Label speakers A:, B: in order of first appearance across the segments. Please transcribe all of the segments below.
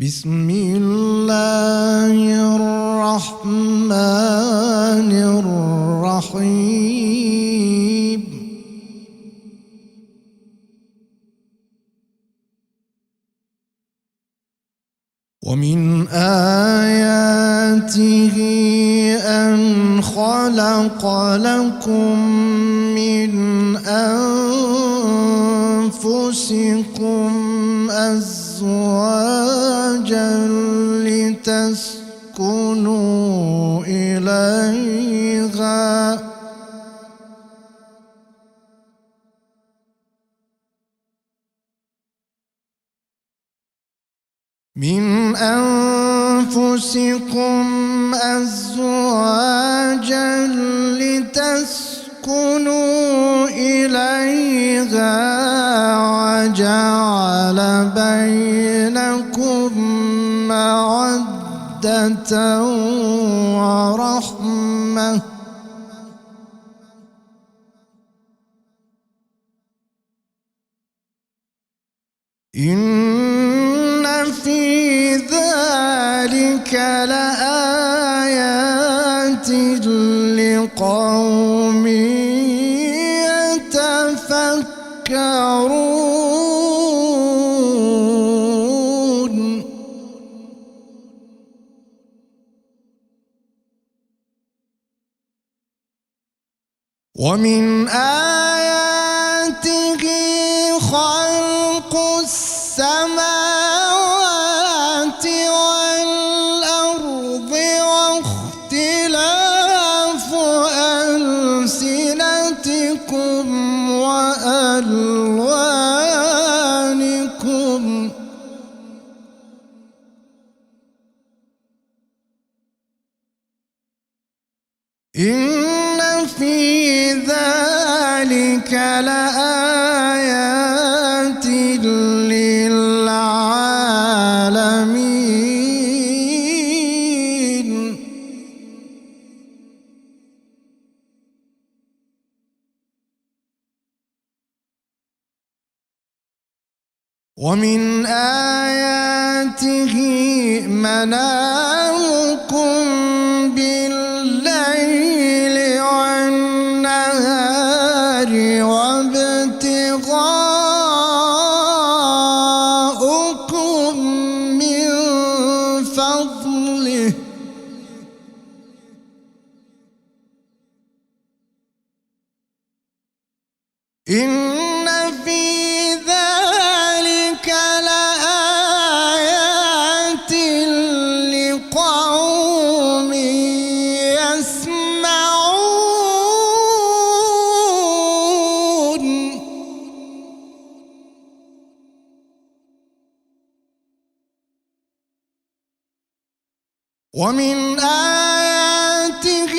A: بسم الله الرحمن الرحيم ومن آياته أن خلق لكم من أنفسكم أزواجا لتسكنوا إليها من أنفسكم أزواجا لتسكنوا إليها وجعل بينكم مودة ورحمة إن في ذلك لآيات لقوم يتفكرون ومن آياته خلق السماوات والأرض واختلاف ألسنتكم وألوانكم إن في ذلك لآيات للعالمين ومن آياته منامكم بالليل والنهار وابتغاؤكم من فضله إن في ذلك لآيات لقوم يسمعون ومن آياته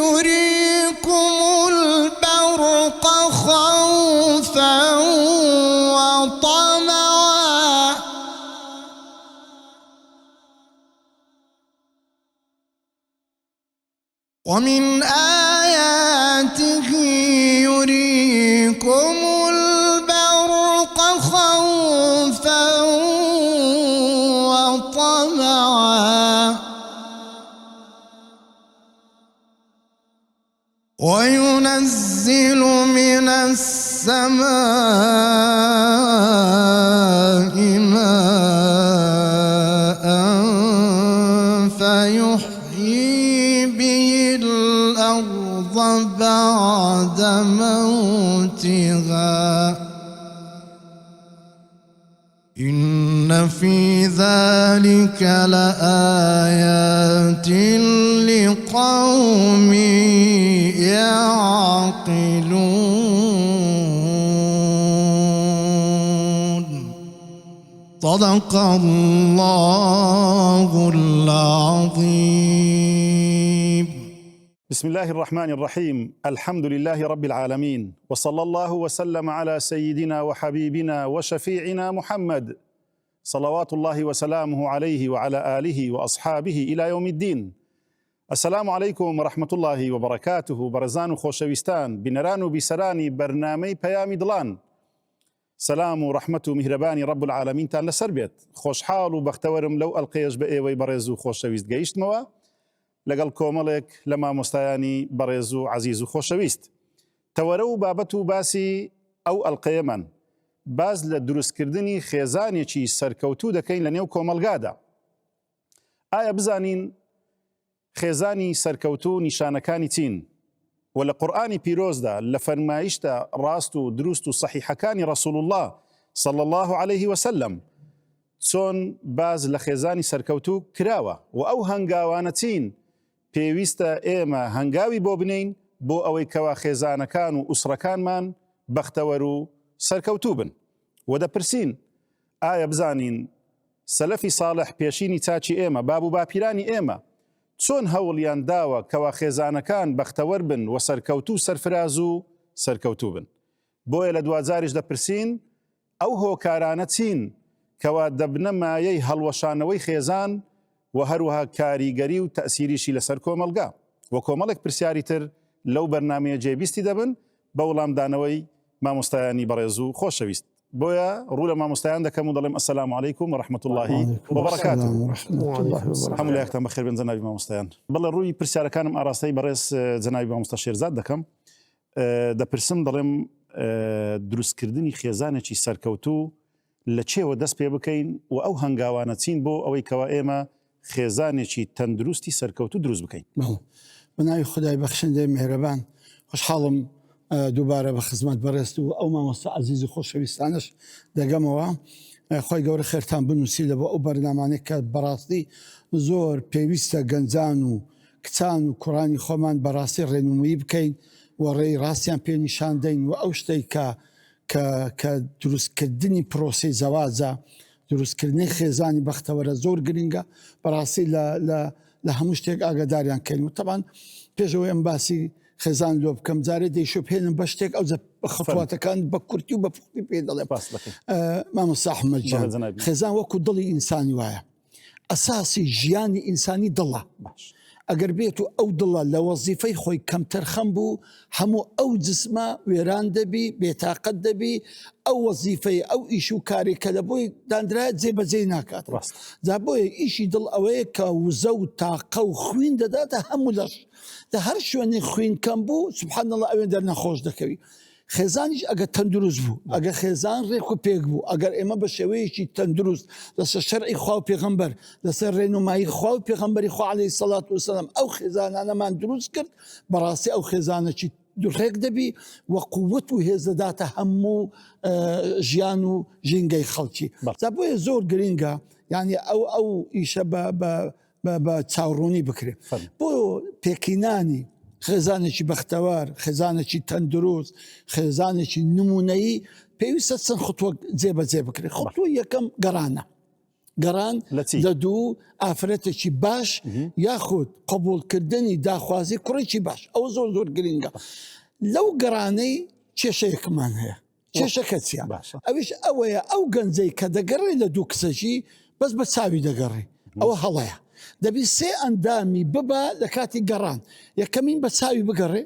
A: يريكم البرق خوفا وطمعا ومن آياته يريكم البرق خوفا وطمعا وينزل من السماء ماء فيحيي به الأرض بعد موتها إن في ذلك لآيات لقوم يعقلون صدق الله العظيم.
B: بسم الله الرحمن الرحيم. الحمد لله رب العالمين، وصلى الله وسلم على سيدنا وحبيبنا وشفيعنا محمد صلوات الله وسلامه عليه وعلى آله وأصحابه إلى يوم الدين. السلام عليكم ورحمة الله وبركاته. برزان و خۆشەویستان، بنەران و بیسەرانی بەرنامەی پەیامی دڵان، سلام و ڕەحمەت و میهرەبانی ڕەب العالەمینتان لەسەر بێت. خۆشحاڵ و بەختەوەرم لەو ئەڵقەیەش بە ئێوەی بەڕێز و خۆشەویست گەیشتمەوە لەگەڵ کۆمەڵێک لە مامۆستایانی بەڕێز و عەزیز و خۆشەویست. تەوەرە و بابەت و باسی ئەو ئەڵقەیەمان باز لە دروستکردنی خێزانێکی سەرکەوتوو دەکەین لە نێو کۆمەلگادا. ئایا بزانین خێزانی سەرکەوتوو نیشانەکانی چین؟ و لە قورئانی پیرۆزدا لە فەرمایشتە ڕاست و دروست و صحیحەکانی ڕەسوول الله صلی الله عليه وسلم چۆن باز لە خێزانی سەرکەوتوو کراوە و ئەو هەنگاوانە چین پێویستە ئێمە هەنگاوی بۆ بنین بۆ ئەوەی کەوا خێزانەکان و ئوسرەکانمان بەختەوەر و سەرکەوتوو بن. و دەپرسین ئایا بزانین سەلەفی ساڵح پێشینی چاچی ئێمە باب و باپیرانی ئێمە چۆن هەوڵیان داوە کەوا خێزانەکان بەختەوەر بن و سەرکەوتوو سەرفراز و سەرکەوتوو بن. بۆیە لە دوازاریش دەپرسین ئەو هۆکارانە چین کەوا دەبنە مایەی هەڵوەشانەوەی خێزان و هەروەها کاریگەری و تەئسیریشی لەسەر کۆمەلگا. و کۆمەڵێک پرسیاری تر لەو بەرنامەیە جێبیستی دەبن بە وەڵامدانەوەی مامۆستایانی بەڕێز و خۆشەویست. بۆیە ڕوو لە مامۆستایان دەکەم و دەڵێم ئەسەلام عەلەیکوم و ڕەحمەت اللهی وبەڕەکاتوه. هەموو لایەکتان بەخێر بن جەنابی مامۆستایان. بەڵێ ڕووی پرسیارەکانم ئاراستەی بەڕێز جەنابی مامۆستا شێرزاد دەکەم. دەپرسم دەڵێم دروستکردنی خێزانێکی سەرکەوتوو لە چێوە دەست پێ بکەین و ئەو هەنگاوانە چین بۆ ئەوەی کەوا ئێمە خێزانێکی تەندروستی سەرکەوتوو دروست بکەین.
C: بەناوی خودای بەخشندەی میهرەبان خۆشحاڵم دووبارە بە خزمەت بەڕێست و ئەو مامۆستا عەزیز و خۆشەویستانش دەگەمەوە. خۆی گەورە خێرتان بنووسی لە بۆ ئەو بەرنامانەی کە بەڕاستی زۆر پێویستە گەنجان و کچان و کوڕانی خۆمان بەڕاستی ڕێنمایی بکەین و ڕێی ڕاستیان پێ نیشان دەین و ئەو شتەی کە دروستکردنی پرۆسی زەواجە دروستکردنی خێزانی بەختەوەرە زۆر گرنگە بەڕاستی لە هەموو شتێک ئاگاداریان کردین و تەبان پێشەوەی ئەم باسی خێزان لۆ بکەم جارێ دەیشۆ پێێنم بە شتێک ئەو خەڵاتەکان بە کورتی و بە پوختی پێ دەڵێ مامۆستا ئەحمەد جان خێزان وەکو دڵی ئینسانی وایە ئەساسی ژیانی ئینسانی دڵە. ئەگەر بێت و ئەو دڵە لە وەزیفەی خۆی کەمتەرخەم بوو هەموو ئەو جسمە وێران دەبی بێتاقەت دەبی ئەو وەزیفەی ئەو ئیش و کارێکە لە بۆی دانرایە جێبەجێ ناکات. جا بۆیە ئیشی دڵ ئەوەیە کە وزە و تاقە و خوین دەداتە هەموو لەش لە هەر شوێنی خوین کەم بوو سوبحان الله ئەوێن دەرنەخۆش دەکەوی. خێزانیش ئەگەر تەندروست بوو ئەگەر خێزان ڕێک و پێک بوو ئەگەر ئێمە بە شێوەیەکی تەندروست لەسەر شەرعی خوا و پێغەمبەر لەسەر ڕێنمایی خوا و پێغەمبەری خوا عەلەیهی سەڵات وسەلام ئەو خێزانانەمان دروست کرد بەڕاستی ئەو خێزانەکی دوڕێک دەبی و قووەت و هێز دەداتە هەموو ژیان و ژینگەی خەڵکی. جا بۆیە زۆر گرنگە یعنی ئەو ئیشە بە چاوڕوونی بکرێت بۆ پێکینانی خێزانێکی بەختەوار خێزانێکی تەندروست خێزانێکی نمونەیی پێویستە چەند خطوە جێبەجێ بکرێت. خطوە یەکەم گەڕانە گەڕان لە دوو ئافرەتێکی باش یاخود قبولکردنی داخوازی کوڕێکی باش ئەو زۆر زۆر گرنگە. لەو گەڕانەی کێشەیەکمان هەیە کێشەکە چیە؟ ئەویش ئەوەیە ئەو گەنجەی کە دەگەڕێ لە دوو کسەژی بەس بە چاوی دەگەڕێ ئەوە هەڵەیە دەبی سێ ئەندامی ببە لە کاتی گەڕان یەکەمین بە چاوی بگەڕێ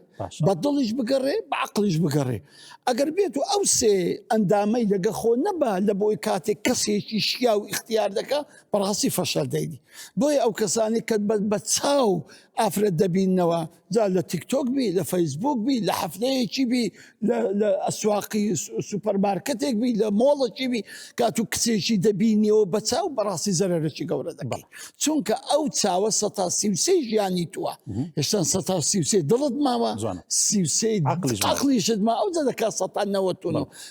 C: بە دڵیش بگەڕێ بە عەقلیش بگەڕێ. ئەگەر بێت و ئەو سێ ئەندامەی لەگە خۆ نەبە لە بۆی کاتێک کەسێکی شیا و اختیار دەکە بەڕاستی فەشەل دەیدی. بۆیە ئەو کەسانی کە بە چاو ئافرەت دەبینەوە جا لە تیکتۆک بی لە فەیسبوک بی لە حەفلەیەکی بی لە ئەسواقی سوپەرمارکەتێک بی لە مۆڵێکی بی کات و کچێکی دەبینیەوە بە چاو بەڕاستی زەرەرێکی گەورە دەکەی چونکە ئەو چاوە 133 ژیانی تووە هێشتا 133 دڵت ماوە 33 عەقلیشت ما ئەو دەکات 190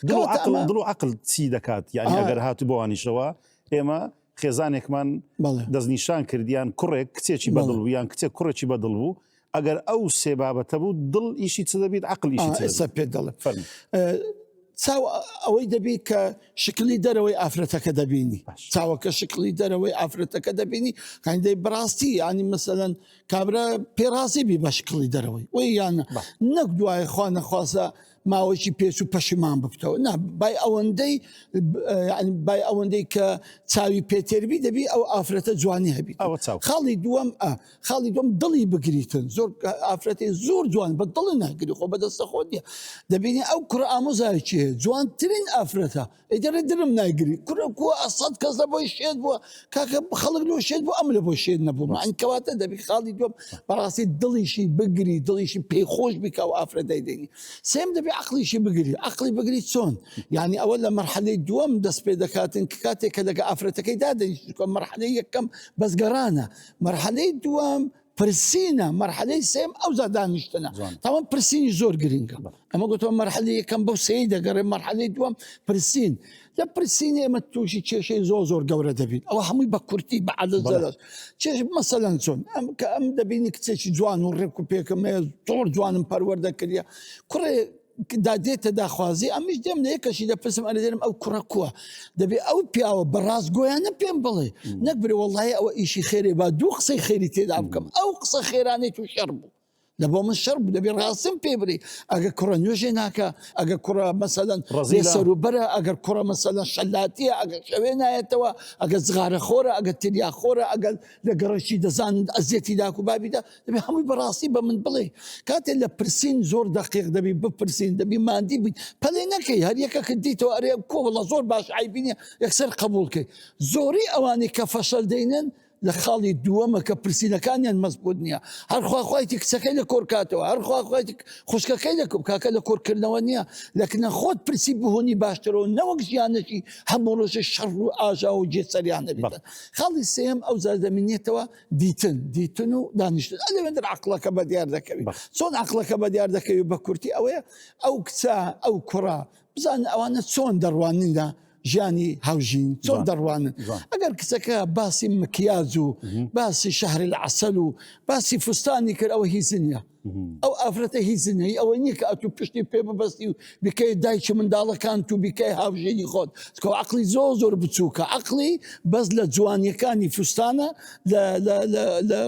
B: دڵ و عەقل چی دەکات یعنی ئەگەر هاتوو بۆوانیشەوە ئێمە خێزانێکمان دەستنیشان کردیان کوڕێک کچێکی بەدڵ بوو یان کچێک کوڕێکی بەدڵ بوو ئەگەر ئەو سێ بابەتە بوو دڵ ئیشی چ دەبێت عەقل ئیشی
C: ئێستا پێ دەڵێ چاو ئەوەی دەبێت کە شکلی دەرەوەی ئافرەتەکە دەبینی چاوەکە شکلی دەرەوەی ئافرەتەکە دەبینی کاندەی بڕاستی ینی مەسەلەن کابرا پێڕازی بی بە شکلی دەرەوەی وی یان نەک دوایە خوا نەخواسە ماوەیەکی پێچ و پەشیمان ببتەوە نا بای ئەوەندەی یعنی بای ئەوەندەی کە چاوی پێتێربی دەبی ئەو ئافرەتە جوانی هەبیت خاڵی دووەم دڵی بگریتن زۆر ئافرەتی زۆر جوان بە دڵی ناگری خۆ بەدەستە خۆ نیە دەبینی ئەو کوڕە ئامۆزایکی هەیە جوانترین ئافرەتە ئەیدەڕێ درم ناگری کوڕە کووە ئەسەد کەس لە بۆی شێت بووە کاکە خەڵک لۆ شێت بوو ئەم لە بۆ شێت نەبوو معنی کەواتە دەبی خاڵی دووەم بەڕاستی دڵیشی بگری دڵیشی پێخۆش بیکە و ئافرەتەی دەینی سێم دەبی عقلیشی بگری عقلی بگری چۆن یعنی ئەوە لە مەرحەلەی دووەم دەست پێ دەکاتن کە کاتێک کە لەگە ئافرەتەکەی دادەنیشت مەرحەلەی یەکەم بەزگەرانە مەرحەلەی دووەم پرسینە مەرحەلەی سێم ئەو زادانیشتنە تاوان پرسینی زۆر گرنگە ئەمە گوتەوە مەرحەلەی یەکەم بەو سێی دەگەڕێ مەرحەلەی دووەم پرسین لە پرسینی ئێمە تووشی کێشەی زۆر گەورە دەبین ئەوە هەمووی بە کورتی بە عەدەد زەرەر چێش مەسەلەن چۆن کە ئەم دەبینی کچێکی جوان و ڕێک و پێکەم هەیە زۆر جوانم پەروەردە کردە کوڕێ دادێتە داخوازی ئەمیش دێم لە یەکەشی دەپرسم ئەرە دێرم ئەو کوڕە کووە دەبێت ئەو پیاوە بەڕاستگۆیانە پێم بڵێ نەک برێ وەڵڵایە ئەوە ئیشی خێرێ با دوو قسەی خێری تێدا بکەم ئەو قسە خێرانەی تو شەڕ بوو لە بۆ من شەڕ بوو دەبێت ڕاستم پێ بری ئەگە کوڕە نوێژێ ناکە ئەگە کوڕە مەسەلەن سەروبەرە ئەگەر کوڕە مەسەلەن شەلاتیە ئەگەر شەوێ نایەتەوە ئەگە جغارە خۆرە ئەگە تریا خۆرە ئەگەر لە گەڕەشی دەزانن ئەزیەتی داک و بابیدا دەبێت هەمووی بەڕاستی بە من بڵێ کاتێ لە پرسین زۆر دقیق دەبی بپرسین دەبی مادی بی پەلێ نەکەی هەر یەکە دیتەوە ئەرێ کۆوەڵە زۆر باش عیبینە یەکسەر قبولکەی زۆری ئەوانی کە فەشەل دەینن لە خاڵی دووەمە کە پرسینەکانیان مەزبوط نییە هەرخواخوایتی کچەکەی لە کۆرکاتەوە هەرخواخوایتی خوشکەکەی لە کاکە لە کۆرکردنەوە نییە لەکنە خۆت پرسی بهۆنی باشترەوە نەوەک ژیانەکی هەموو ڕۆژە شەڕ و ئاژا و جێسەریان نەبێتن خاڵی سێم ئەو زاردەمینێتەوە دیتن و دانیشتن ئەلەوێندر عەقڵەکە بە دیار دەکەوی چۆن عەقڵەکە بە دیار دەکەوی بە کورتی ئەوەیە ئەو کچە ئەو کوڕە بزان ئەوانە چۆن دەڕوانیندا ژیانی هاوژین چۆن دەڕوانن ئەگەر کچەکە باسی مکیاز و باسی شەهری العەسەل و باسی فستانی کرد ئەوە هیچ نییە ئەو ئافرەتە هیچ نییە ئەوە نییە کە ئەتوو پشتی پێ ببەستی و بکەی دایکی منداڵەکان تو بکەی هاوژێنی خۆت کە عەقڵی زۆر بچووکە عەقڵی بەس لە جوانیەکانی فستانە لە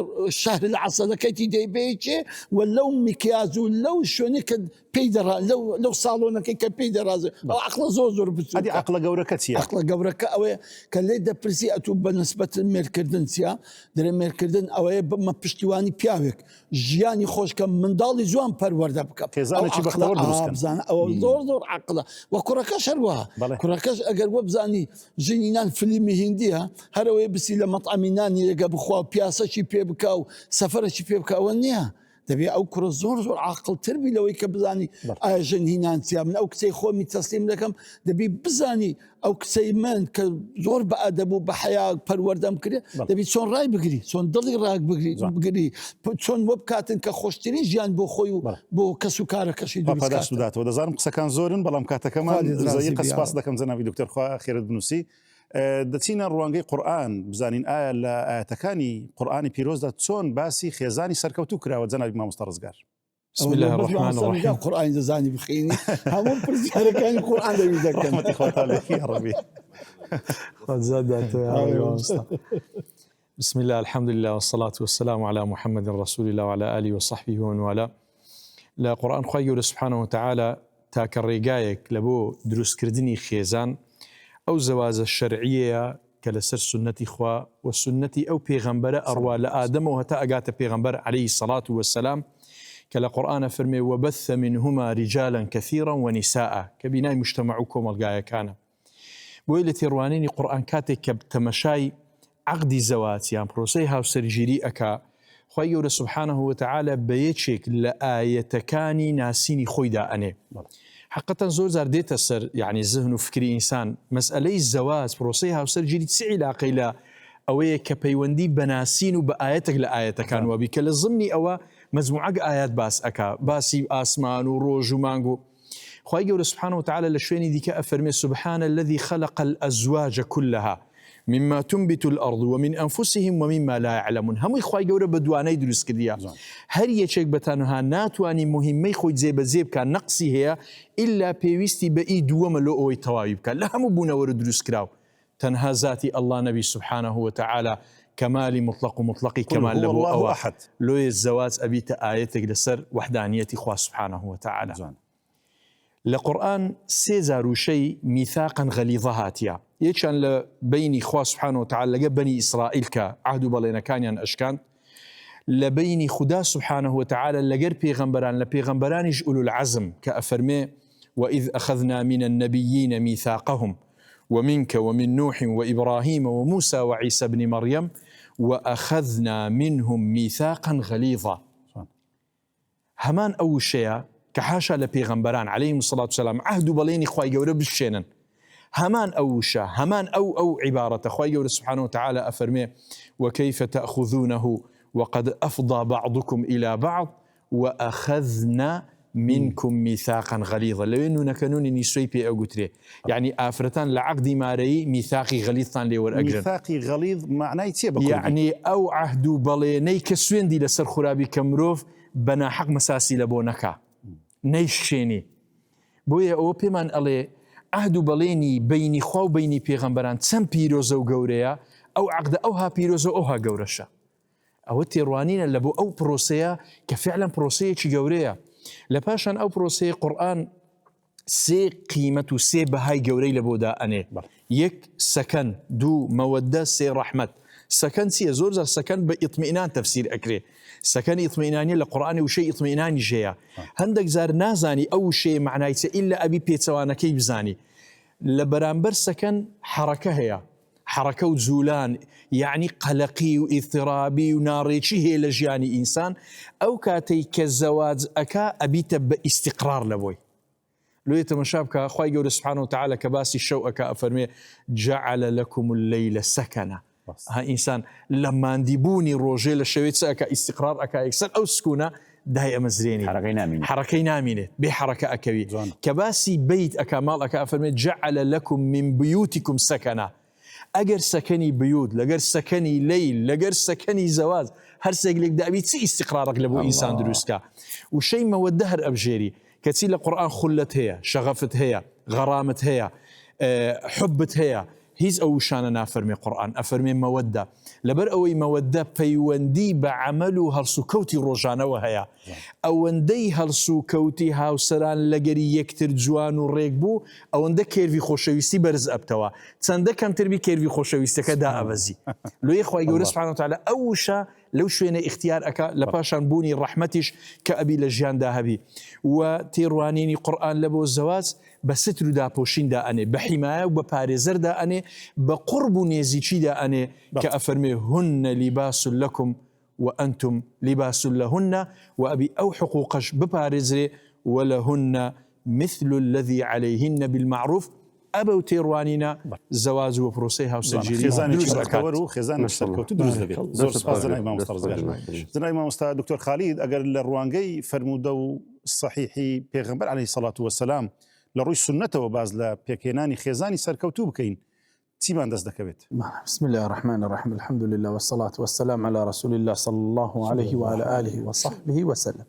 C: شەهر العەسەلەکەیتی دەیبێچێ و لەو مکیاز و لەو شوێنی کە پێی دەڕا لەو ساڵۆنەکەی کە پێی دەڕازێ ئەو عەقڵە زۆر بچووکە
B: ئەدی عەقڵە گەورەکە چییە
C: عەقڵە گەورەکە ئەوەیە کە لێ دەپرسی ئەتوو بە نسبەت مێرکردن چیە دەرێ مێرکردن ئەوەیە بمە پشتیوانی پیاوێک ژیانی خۆشکە منداڵی جوان پەروەردە بکە
B: تێزانێکی بەختەوەر دروستکەن
C: بزانە ئەوە زۆر عەقڵە و کوڕەکەش هەروەها کوڕەکەش ئەگەر وە بزانی ژنینان فلیمی هیندیە هەرەوەی بسی لە مەطعەمی نانی لەگە بخوا پیاسەکی پێ بکە و سەفەرەکی پێ بکە ئەوە نییە دەبێت ئەو کوڕە زۆر عاقڵتربی لەوەی کە بزانی ئایا ژن هینانسیا من ئەو کچەی خۆمی تەسلیم دەکەم دەبی بزانی ئەو کچەی من کە زۆر بە ئەدەب و بە حیا پەروەردەم کرێ دەبی چۆن ڕای بگری چۆن دڵی ڕاک بگری چۆن وە بکاتن کە خۆشترین ژیان بۆ خۆی و بۆ کەس و کارەکەشی
B: دروستکاتەوە دەزانم قسەکان زۆرن بەڵام کاتەکەمان زەیی قەسپاس دەکەم جەنابی دکتۆر خوا خێرت بنووسی دەچینە ڕوانگەی قورئان بزانین ئایا لە ئاەتەکانی قورئانی پیرۆزدا چۆن باسی خێزانی سەرکەوتوو کراوە جەنابی مامۆستا ڕزگار
D: بسم الله الرحمن الرحيم
C: قرآن زاني بخيني همون برزيارة كان القرآن ده يذكر
B: رحمة إخوة عليك يا ربي
D: قد زادت بسم الله الحمد لله والصلاة والسلام على محمد رسول الله وعلى آله وصحبه ومن والاه لا قرآن خوي سبحانه وتعالى تاكر ريقايك لبو دروس كردني خيزان أو زواج الشرعية كالسر سنة إخوة والسنة أو بيغمبر أروى لآدم وهتا أقات بيغمبر عليه الصلاة والسلام كلا قرآن فرمي وبث منهما رجالا كثيرا ونساء كبناء مجتمعكم القاية كان بويلة روانين قرآن كاتك كبتمشاي عقد زواج يعني بروسيها وسرجيري أكا خوي سبحانه وتعالى بيتشك لآية كاني ناسيني خويدا أني حقا زور زار ديتا سر يعني ذهن وفكري إنسان مسألة الزواج بروسيها وسرجيري تسعي لاقيلا أوية كبيوندي بناسين وبآياتك لآية كان وبكل الضمني أو مجموعة آيات باس أكا باسي آسمان وروج ومانجو خوي سبحانه وتعالى لشويني ديك أفرمي سبحان الذي خلق الأزواج كلها مما تنبت الأرض ومن أنفسهم ومما لا يعلمون هم خوي جورا بدواني دروس كديا هل يشك بتانها ناتواني مهمي خوي زيب كان نقصي هي إلا بيوستي بأي دوام لو أوي توايب كان لا هم بونا ور دروس كراو تنها ذاتي الله نبي سبحانه وتعالى كمالي مطلقي كمال له أو أحد لو الزواج أبيت آيتك لسر وحدانية إخوة سبحانه وتعالى لقرآن سيزار وشي ميثاقا غليظة هاتيا يكشان لبيني خوا سبحانه وتعالى لقى بني إسرائيل كعهد بلينا كان أشكان لبيني خدا سبحانه وتعالى لقر بيغمبران لبيغمبران يجؤلوا العزم كأفرمي وإذ أخذنا من النبيين ميثاقهم ومنك ومن نوح وإبراهيم وموسى وعيسى بن مريم وأخذنا منهم ميثاقا غليظا. همان أو شيء كحاشا لبيغمبران عليهم الصلاة والسلام عهد بليني خواي قورة بالشينن همان أو شا همان أو عبارة خواي قورة سبحانه وتعالى أفرمي وكيف تأخذونه وقد أفضى بعضكم إلى بعض وأخذنا منكم ميثاقا غليظا. لو إنه نكنوني نسوي بي أقتري يعني آفرتان لعقد ماري ميثاقي غليظ تان ليور أجرن.
B: ميثاقي غليظ معناه يتيبك
D: يعني أو عهد بليني كسوين دي لسر خرابي كمروف بنا حق مساسي لبونكا نيشيني بويا أو بيمان ألي عهد بليني بيني خو بيني بيغمبران تسم بيروزو قوريا أو عقد أوها بيروزو أوها قورشا أو تيروانين اللي أو بروسيا كفعلا بروسيا شي قوريا لباشان أو بروسيا قرآن سي قيمة سي بهاي قوري لبودا أني يك سكن دو مودة سي رحمة سكن سي زورزا سكن باطمئنان تفسير أكري سكن اطمئناني لقرآن وشيء اطمئناني جيا هندك زار نازاني أو شيء معناه إلا أبي بيتسوانا كي بزاني لبرامبر سكن حركة هي حركة وزولان يعني قلقي واضطرابي وناريشي هي لجياني إنسان أو كاتي كالزواج أكا أبيت باستقرار لبوي لو يتمشابك أخوي قول سبحانه وتعالى كباسي الشوء كأفرمي جعل لكم الليل سكنا ها إنسان لما انديبوني روجي للشويت سأكا استقرار أكا يكسر أو سكونة دهي أمزريني حركي نامينة بحركة أكوي كباسي بيت أكا مال أكا أفرمي جعل لكم من بيوتكم سكنا أجر سكني بيوت لجر سكني ليل لجر سكني زواج هر سيقلك دابي تسي استقرارك لبو إنسان دروسكا وشيء ما ودهر أبجيري كتير القرآن خلت هي شغفت هي غرامت هي حبت هي هيز أو شاننا أفرمي قرآن أفرمي مودة لبر أوي مودة بيوندي بعملو هرسو كوتي روجانا وهيا أوندي هرسو كوتي هاوسران لقري يكتر جوان وريقبو أونده كيرفي خوشويستي برز أبتوا تسانده كم تربي كيرفي خوشويستي كدا أبزي لو يخوى يقول سبحانه وتعالى أوشا لو شوينا اختيار أكا لباشان بوني رحمتش كأبي لجيان داهبي وتيروانيني قرآن لبو الزواج بستر دا بوشين دا أني بحماية وبباريزر دا أني بقرب نيزيشي دا أني كأفرمي هن لباس لكم وأنتم لباس لهن وأبي أو حقوقش بباريزر ولهن مثل الذي عليهن بالمعروف أبو تيروانينا زواج وبروسيها وسجيري
B: خزانة الشركة تدرس لبيت زور سباز زنا إمام مستر زنا إمام مستر دكتور خالد أجر الروانجي فرمودو الصحيحي بيغمبر عليه الصلاة والسلام لروي سنته وباز لا بيكيناني خزاني سركوتو بكين تيمان دز دكبت.
E: بسم الله الرحمن الرحيم الحمد لله والصلاة والسلام على رسول الله صلى الله عليه وعلى آله وصحبه وسلم.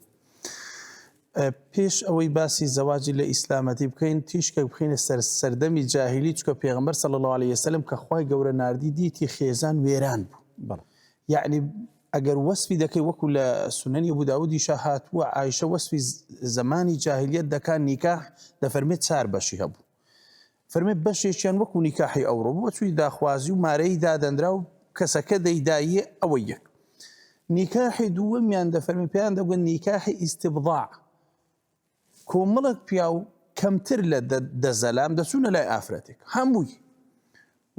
E: پیش ئەوەی باسی زەواجی لە ئیسلامەتی بکەین تیشکە بخینە سەردەمی جاهیلی چکە پێغەمبەر صلی الله عليه وسلم کە خوای گەورە ناردی دیتی خێزان وێران بوو یعنی ئەگەر وەسفی دەکەی وەکو لە سونەنی ئەبوو داودی هاتووە عایشە وەسفی زمانی جاهلیەت دەکات نیکاح دەفەرمێت 4 بەشی هەبوو فەرمێت بەشێکیان وەکو نیکاحی ئەوڕۆ بوو چووی داخوازی و مارەی دادەنرا و کەسەکە دەیدایە ئەوە یەک نیکاحی دووەمیان دەفەرمێت پێیان دەگوێت نیکاحی ئیستبضاع کۆمەڵک پیا و کەمتر لە دەزەلام دەچوونە لای ئافرەتێک هەمووی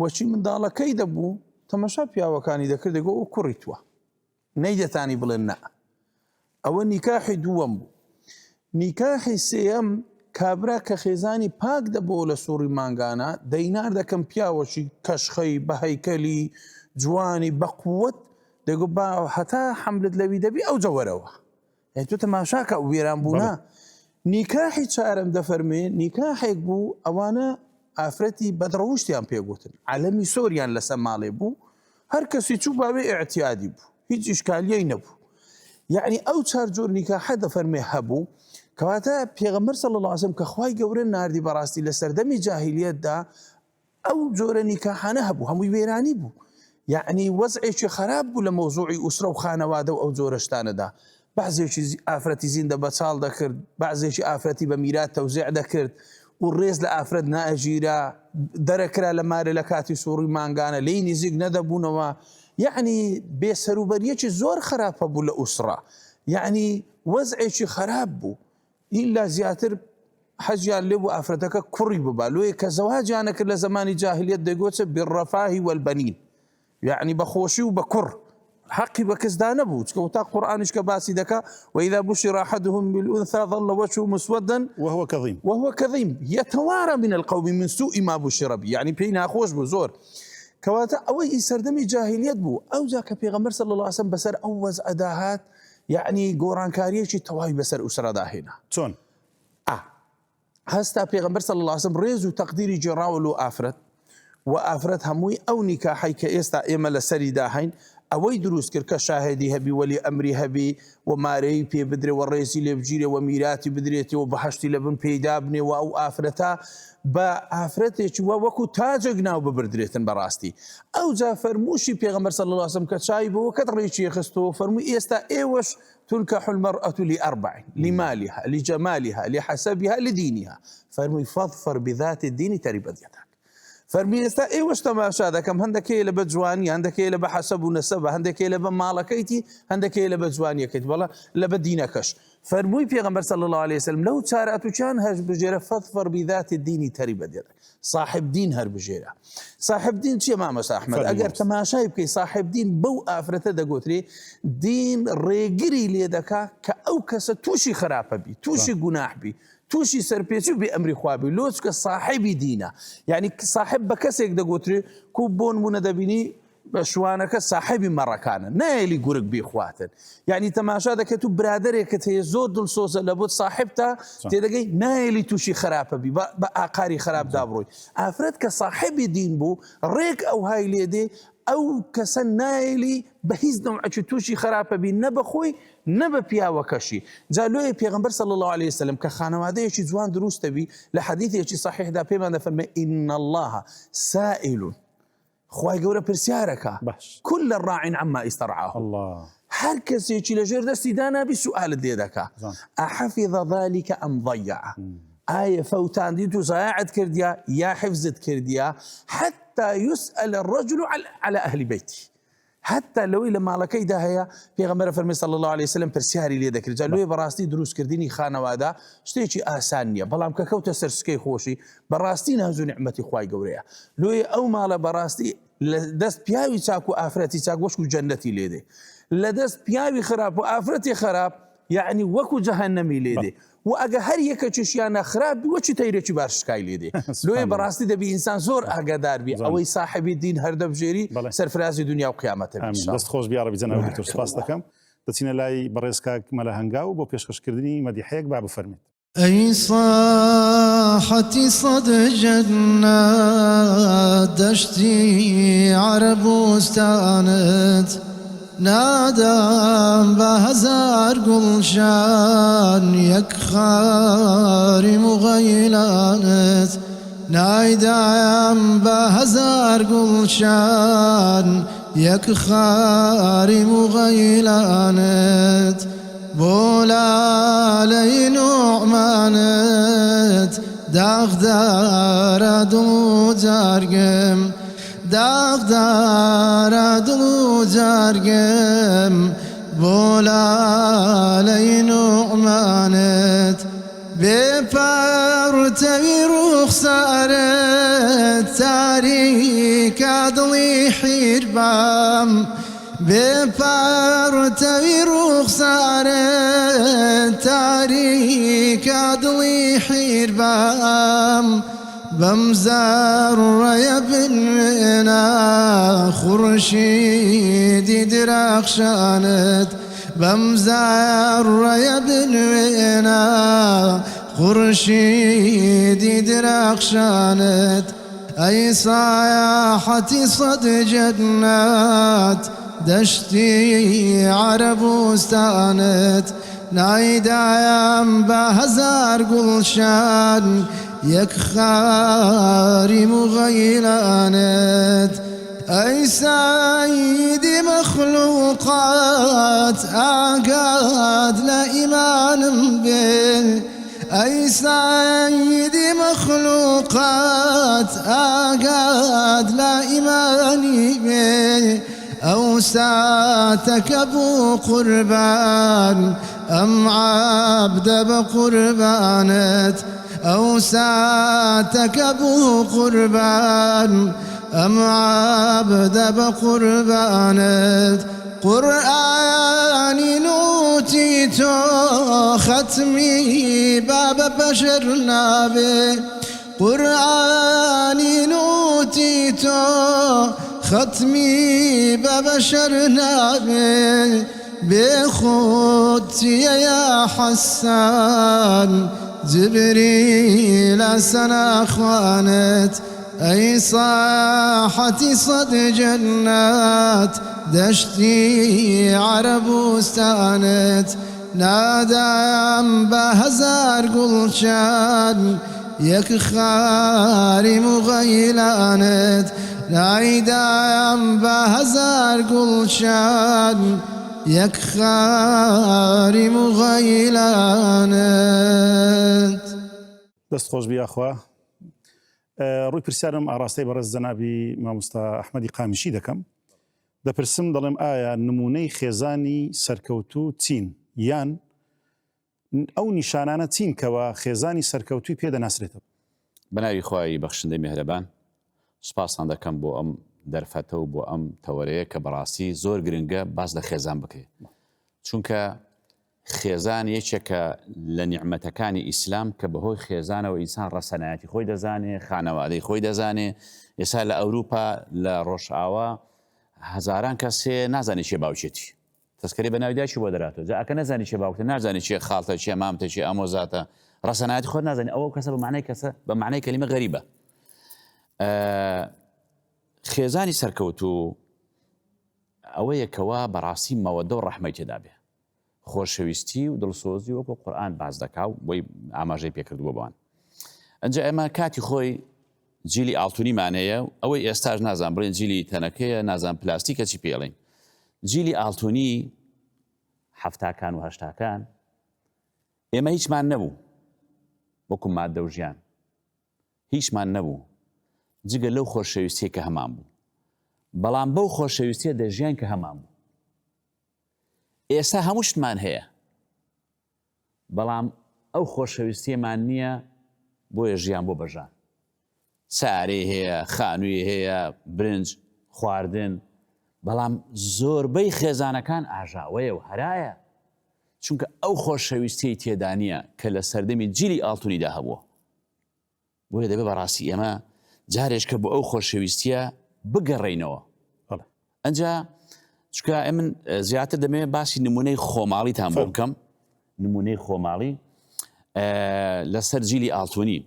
E: وەچی منداڵەکەی دەبوو تەمەشا پیاوەکانی دەکرد دەگۆ ئەو کوڕیتوە نەیدەتانی بڵێن نە ئەوە نیکاحی دووەم بوو نیکاحی سێەم کابرا کە خێزانی پاک دەبەوە لە سووڕی مانگانە دەینار دەکەم پیاوەشی کەشخەی بەهەیکەلی جوانی بەقووەت دەگو با هەتا حەملت لەوی دەبی ئەو جەوەرەوە تۆ تەماشاکە ئەو وێران بوونا نیکاحی چارەم دەفەرمێ نیکاحێک بوو ئەوانە ئافرەتی بەدڕەوشتیان پێگوتن عەلەمی سۆریان لەسەر ماڵێ بوو هەر کەسی چوو باوێ ئیعتیادی بوو هیچ ئیشکالیەی نەبوو یعنی ئەو 4 جۆر نیکاحە دەفەرمێ هەبوو کەواتە پێغەمبەر صلی الله علیه وسلم کە خوای گەورە ناردی بەڕاستی لە سەردەمی جاهیلیەتدا ئەو جۆرە نیکاحانە هەبوو هەمووی وێرانی بوو یعنی وەزعێکی خراپ بوو لە مەوزوعی ئوسرە و خانەوادە و ئەو جۆرە شتانەدا بعضێکی ئافرەتی زیندە بە چاڵ دەکرد، بعضێکی ئافرەتی بە میرات تەوزیع دەکرد و ڕێز لە ئافرەت نائەژیرا، دەرەکرا لە مارە لە کاتی سوڕی مانگانە لی نزیک نەدەبوونەوە. یعنی بێسەروبەریەکی زۆر خراپە بوو لە ئوسرا، یعنی وەزعێکی خراپ بوو. ئیلا زیاتر حەجیان لێ بوو ئافرەتەکە کوڕی ببا، لۆیە کە زەواجیانە کرد لە زمانی جاهلیەت دەیگوتە بالڕەفاهی والبەنین، یعنی بە خۆشی و بە کوڕ، حقی بە کەسدا نەبوو. چکە تا قورئانیش کە باسی دەکا وإذا بشر أحدهم بالأنثى ظل وجهه مسودا وهو كظيم يتوارى من القوم من سوء ما بشر به، يعني پێی ناخۆش بوو زۆر. کەواتە ئەوەی سەردەمی جاهلیەت بوو. ئەوجا کە پێغەمبەر صلی الله عليه وسلم بەسەر ئەو وەزعەدا هات، یعنی گۆڕانکاریەکی تەواوی بەسەر ئوسرەدا هێنا.
B: چۆن؟
E: هەستا پێغەمبەر صلی الله عليه وسلم ڕێز و تەقدیری جێڕاوە لۆ ئافرەت و ئافرەت هەمووی ئەو نیکاحی کە ئێستا ئێمە لەسەریدا هەین ئەوەی دروست کرد کە شاهدی هەبی وەلی ئەمری هەبی و مارەی پێ بدرێ و ڕێزی لێ بگیرێ و میراتی بدرێتەوە بەهەشتی لە بن پێیدا بنێ و ئەو ئافرەتە بە ئافرەتێکی وە وەکو تاجێک ناو ببردرێتن بەڕاستی. ئەوجا فەرمووشی پێغەمبەر صلی الله عليه وسلم کە چای بۆ کەت ڕێکی خستەوە فەرمووی ئێستا ئێوەش تنكح المرأة لأربع: لمالها، لجمالها، لحسبها، لدينها. فەرمووی فاظفر بذات الدين تربت يدك. فەرمی ئێستا ئێوەش تەماشا دەکەم، هەندێکەیە لە بە جوانی، هەندێکەیە لە بە حەسەب و نەسەبە، هەندێکەیە لە بە ماڵەکەیتی، هەندێکەیە لە بە جوانیەکەیت، بەڵام لە بە دینەکەش. فەرمووی پێغەمبەر صلی الله عليه وسلم لەو چارەتوچیان هەش بژێرە فاظفر بذات الدين تربت يدك. صاحب دین هەر بژێرە. صاحب دین چیە مامۆستا ئەحمەد؟ ئەگەر تەماشای بکەی صاحب دین بەو ئافرەتە دەگوترێ دین ڕێگری لێ دەکا کە ئەو کەسە تووشی خراپە بی، تووشی گوناح بی، تووشی سەرپێچی و بێ ئەمری خوابی، لۆچکە صاحبی دینە. یعنی صاحب بە کەسێک دەگوترێ کو بۆن بوونە دەبینی بە شوانەکە صاحبی مەڕەکانە، نایلی گورگ بیخواتن. یعنی تەماشا دەکەێت و برادێکت هەیە زۆر دڵسۆزە لە بۆ صاحب تا تێدەگەی نایلی تووشی خراپە بی، بە ئاقاری خراپدا بڕۆی. ئافرەت کە صاحبی دین بوو ڕێک ئەو های لێدێ ئەو کەسە نایلی بە هیچ نەوعێکی تووشی خراپە بی، نە بە خۆی نە بە پیاوەکەشی. جا لۆیە پێغەمبەر صلی الله عليه وسلم کە خانەوادەیەکی جوان دروستە بی لە حەدیثێکی صحیحدا پێمان دەفەرمێ إن الله سائل، خوای گەورە پرسیارەکە كل راع عما استرعاه. هەر کەسێکی لەژێر دەستی دانابی سوالت لێ دەکا ئەحەفظ ذلك ئەم ضەیعه، ئایا فەوتاندیت و زایعت کردیا یا حفظت کردیا، حتى يسأل الرجل على أهل بيته. حتى لەوەی لە ماڵەکەیدا هەیە پێغەمبەر فەرمی صلی الله عليه وسلم پرسیاری لێ دەکرد. جا لێ بەڕاستی دروستکردنی خانەوادا شتێکی ئاسان نییە، بەڵام کە کەوتە سەر سکەی خۆشی بەڕاستی ناز و نیعمەتی خوای گەورەیە. لێ ئەو ماڵە بەڕاستی لە دەست پیاوی چاک و ئافرەتی چاک وەشک و جەنەتی لێدێ، لە دەست پیاوی خراپ و ئافرەتی خراپ یعنی وەکو جەهەنەمی لێدێ. و ئەگە هەر یەکەکیشیانە خراپ بی وەچی تەیرێکی باششکای لێدێ. لۆیە بەڕاستی دەبی ئینسان زۆر ئاگادار بی ئەوەی صاحبی دین هەردەبژێری سەرفرازی دنیا و قیامەتە.
B: دەست خۆش بیاڕەبی جەناب دکتۆر، سپاس دەکەم. دەچینە لای بەڕێز کاک مەلا هەنگاو بۆ پێشکەشکردنی مەدیحەیەک با بفەرمێت.
A: أي صاحتي صد جنات دشتي عرب وستانت نادم بهزار قلشان يك خاري مغيلانت نايدم بهزار قلشان يك خاري مغيلانت بولا لي نعمانت داغدار دلو جارقم داغدار دلو جارقم بولا لي نعمانت بپرتوی رخسارت تاریک دلی حیربم بپرتوی رخسارت تاریک دلی حیربم بمزار يبنينا خورشید درخشانت بمزار يبنينا خورشید درخشانت أي صياحتي صد جنات دشتي عرب وستانت نايدايم بهزار قلشان يك خاري مغيلانت أي سيدي مخلوقات أعقاد لا إيمان به، أي سيدي مخلوقات أعقاد لا إيمان به، أوساتك أبو قربان أم عبد بقربانت، أوساتك أبو قربان أم عبد بقربانت. قرآني نوتيت ختمي باب بشرنا به، قرآني نوتيت ختمي ببشرنا به، بخوتي يا حسان جبريل سنا خوانت، أي صاحتي صد جنات دشتي عرب واستانت، نادم بهزار قلشان يك خاري مغيلانت، نايدام بهزار قلشان يك خاري مغيلانت.
B: دست خوش بی اخوا روی پرسیارم ئاراستەی بەڕێز جەنابی مامۆستا ئەحمەدی قامیشی دەکەم. دەپرسم دەڵێم ئایا نمونەی خێزانی سەرکەوتوو چین یان ئەو نیشانانە چین کەوە خێزانی سەرکەوتوی پێدەناسرێتەوە؟
F: بەناوی خوای بەخشندەی میهرەبان سوپاسان دەکەم بۆ ئەم دەرفەتە و بۆ ئەم تەوەرەیە کە بەڕاستی زۆر گرنگە باس لە خێزان بکەێت، چونکە خێزان یەکێکە لە نیعمەتەکانی ئیسلام کە بەهۆی خێزانەوە ئینسان ڕەسەنایەتی خۆی دەزانێ، خانەوادەی خۆی دەزانێ. ئێستا لە ئەوروپا لە ڕۆژئاوا هەزاران کەسێ نازانێت چێ باوچێتی، تەسکەری بە ناوی دایکی بۆ دەراتەوە، جا ئەکە نەزانی چێ باوکتە، نازانی چێ خاڵتە، چێ مامتە، چێ ئەمۆزاتە، ڕەسەنایەتی خۆت نازانی. ئەوە کەسە بە معنای کەلیمە غەریبە. خێزانی سەرکەوتوو ئەوە یەکەوە بەڕاستی مەوەدە و ڕەحمەی تێدا بێ، خۆشەویستی و دڵسۆزی وەکو قورئان باز دەکا و بۆی ئاماژەی پێکردووە بۆوان. ئەنجا ئێمە کاتی خۆی جیلی ئاڵتونیمان هەیە، ئەوەی ئێستاش نازان بڵێن جیلی تەنەکەیە، نازان پلاستیکە چی پێڵێن. جیلی ئاڵتونی هەفتاکان و هەشتاکان ئێمە هیچمان نەبوو وەکو مادە و ژیان، هیچمان نەبوو جگە لەو خۆشەویستیە کە هەمان بوو، بەڵام بەو خۆشەویستیە دەژیان کە هەمان بوو. ئێستا هەموو شتمان هەیە، بەڵام ئەو خۆشەویستیەمان نییە بۆیە ژیان بۆ بەژان. سارێ هەیە، خانووی هەیە، برنج، خواردن، بەڵام زۆربەی خێزانەکان ئاژاوەیە و هەرایە، چونکە ئەو خۆشەویستی تێدا نییە کە لە سەردەمی جیلی ئاڵتونیدا هەبووە. بۆیە دەبێت بەڕاستی ئێمە جارێشکە بۆ ئەو خۆشەویستیە بگەڕێینەوە. ئەنجا چکە من زیاتر دەمەوێت باسی نمونەی خۆماڵیتان بۆ بکەم، نمونەی خۆماڵی لەسەر جیلی ئاڵتونی.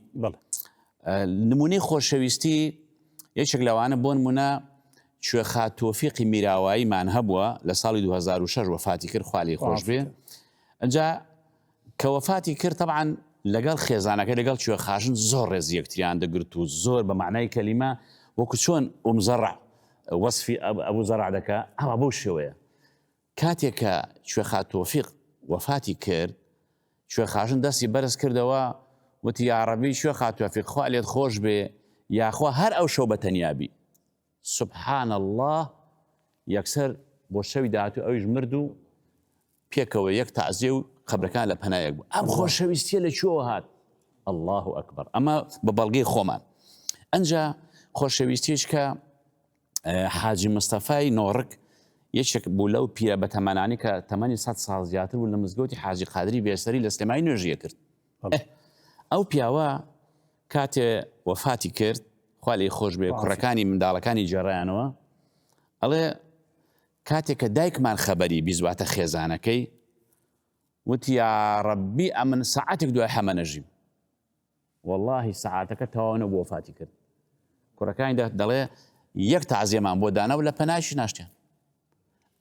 F: نمونەی خۆشەویستی یەکێک لەوانە بۆ نمونە کوێخا تۆفیقی میراواییمان هەبووە لە ساڵی 2006 وەفاتی کرد، خوا لێی خۆش بێ. ئەنجا کە وەفاتی کرد تەبعاً لەگەڵ خێزانەکە لەگەڵ کوێخاشن زۆر ڕێز یەکتریان دەگرت و زۆر بە معنای کەلیمە وەکو چۆن زەڕع وەسفی ئەبوو زەڕع دەکا، ئەوە بەو شێوەیە. کاتێک کە کوێخا تۆفیق وەفاتی کرد، کوێخاشن دەستی بەرز کردەوە، وتی یا ڕەبی کوێخا تۆفیق خوا لێت خۆش بێ، یاخوا هەر ئەو شەو بەتەنیابی. سبحان الله، یەکسەر بۆ شەوی داهاتوو ئەویش مرد و پێکەوە یەک تەعزیە و قەبرەکان لە پەنایەک بوو. ئەم خۆشەویستیە لەکوێوە هات؟ الله ئەکبەر. ئەمە بە بەڵگەی خۆمان. ئەنجا خۆشەویستیش کە حاجی مستەفای نۆڕک یەکێک بوو لەو پیرە بە تەمەنانی کە تەمەنی 100 ساڵ زیاتر بوو لە مزگەوتی حاجی قادری بێسەری لە سلێمانی نوێژیە کرد. ئەو پیاوە کاتێ وەفاتی کرد، خوا لێی خۆش بێ، کوڕەکانی منداڵەکانی جێڕایانەوە، ئەڵێ کاتێک کە دایکمان خەبەری بیزواتە خێزانەکەی، وتی یا ڕەبی ئەمن سەعاتێک دوای هەمە نەژیم. وەڵڵاهی سەعاتەکە تەواو بۆ وەفاتی کرد. کوڕەکانی دەڵێ یەک تەعزیەمان بۆ دانا و لە پەنایشی ناشتیان.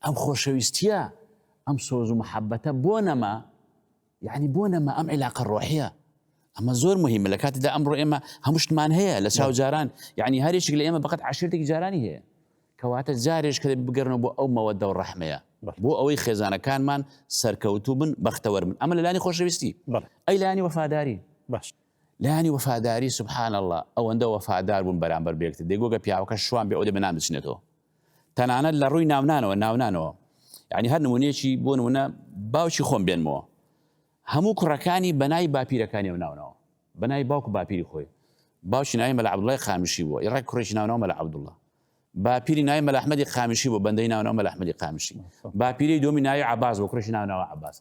F: ئەم خۆشەویستیە، ئەم سۆز و محەبەتە بۆ نەما، یعنی بۆ نەما ئەم عیلاقە ڕۆحیە. ئەمە زۆر مهمە لە کاتێکدا ئەمڕۆ ئێمە هەموو شتمان هەیە لە چاو جاران، یعنی هەرێکێک لە ئێمە بەقەت عەشیرەتێکی جارانی هەیە کەواتە جارێش کە بگەڕنەوە بۆ ئەو مەوەدە و ڕەحمەیە بۆ ئەوەی خێزانەکانمان سەرکەوتوو بن بەختەوەر بن ئەمە لەلانی خۆشەویستی ئەی لایانی وەفاداری
B: باش
F: لایانی وەفاداری سبحان الله ئەوەندە وەفادار بوون بەرامبەر بێکتر دەیگۆگە پیاوەکە شوان بێ ئەو دە بەنام بچنێتەوە تەنانەت لە ڕووی ناونانەوە یعنی هەر نمونەیەکی بۆ نمونە باوکی خۆم بێنمەوە هەموو کوڕەکانی بەنای باپیرەکانی ناوناوە بەنای باوک و باپیری خۆی باوکی ناوی مەلا عەبدوڵڵای خامشی بووە ئێڕای کوڕێکی ناوناوە مەلا عەبدوڵڵا باپیری ناوی مەلا ئەحمەدی خامشی بووە بەندەی ناوناوە مەلا ئەحمەدی خامشی باپیری دومی ناوی عەباس بووە کوڕێکی ناوناوە عەباس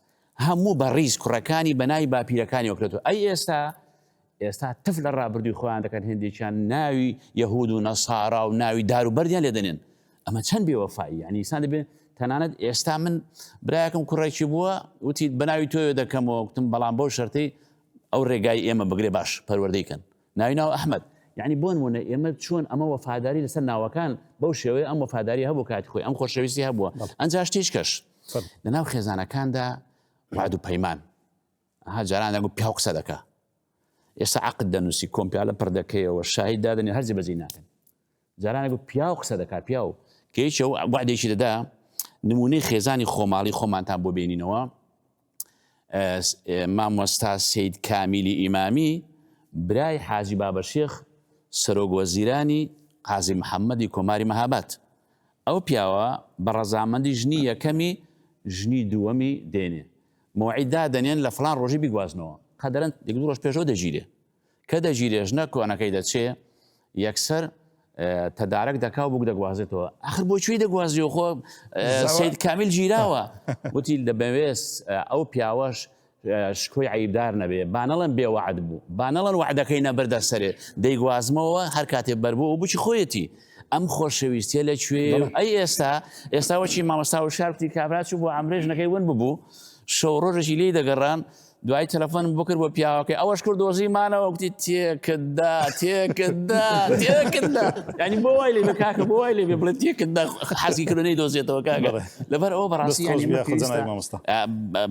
F: هەموو بەڕیز کوڕەکانی بەنای باپیرەکانی وەکرێتەوە ئەی ئێستا تف لە ڕابردووی خۆیان دەکەن هێندێکیان ناوی یەهود و نەسارا و ناوی دار و بەردیان لێ دەنێن ئەمە چەند بێوەفایی یعنی ئینسان دەبێت تەنانەت ئێستا من برایەکەم کوڕێکی بووە وتی بەناوی تۆ دەکەمەوە وتم بەڵام بەو شەرتەی ئەو ڕێگای ئێمە بگرێ باش پەروەردەیکەن ناوی ناو ئەحمەد یعنی بۆ نمونە ئێمە چۆن ئەمە وەفاداری لەسەر ناوەکان بەو شێوەیە ئەم وەفاداری هەبوو کاتی خۆی ئەم خۆشەویستی هەبووە ئەنجا شتێکش لەناو خێزانەکاندا وعد و پەیمان ها جاران دەگو پیاو قسە دەکا ئێستا عەقد دەنووسی کۆمپیالە پڕدەکەیەوە شاهید دادەنێ هەرجێ بەجێ ناکەن جاران دەگو پیاو قسە دەکا پیاو کە هیچ وعدێکی دەدا نمونەی خێزانی خۆماڵی خۆمانتان بۆ بینینەوە مامۆستا سەید کامیلی ئیمامی برای حاجی بابەشێخ سەرۆک وەزیرانی قازی محەممەدی کۆماری مەهاباد ئەو پیاوە بە ڕەزامەندی ژنی یەکەمی ژنی دووەمی دێنێ مۆعیددا دەنێن لە فڵان ڕۆژی بیگوازنەوە قەدەرەن یەک دوو ڕۆژ پێشەوە دەگیرێ کە دەگیرێ ژنە کۆنەکەی دەچێ یەکسەر تەدارک دەکا و بووک دەگوازێتەوە ئاخر بۆ کوێی دەگوازیەوە خۆ سەید کامیل گیراوە وتی دەبەوێت ئەو پیاوەش شکۆی عیبدار نەبێ بانەڵەن بێوەعد بوو بانەڵەن وعدەکەی نەبەردە سەرێ دەیگوازمەوە هەر کاتێ بەربوو و بچی خۆیەتی ئەم خۆشەویستیە لەکوێ ئەی ئێستا وەچی مامۆستا و شارتی کابراچ و بۆ ئەمرێژنەکەی ون ببوو شەو ڕۆژێکی لێی دەگەڕان دوای تەلەفۆن بۆ کرد بۆ پیاوەکەی ئەوەش کرد دۆزیمانەوە وتی تێکدا ینی بۆ وای لێ بە کاکە بۆ وای لێ بێ بڵێ تێکدا حەزی کردنەی دۆزێتەوە کاگە لەبەر ئەوە بەڕاستی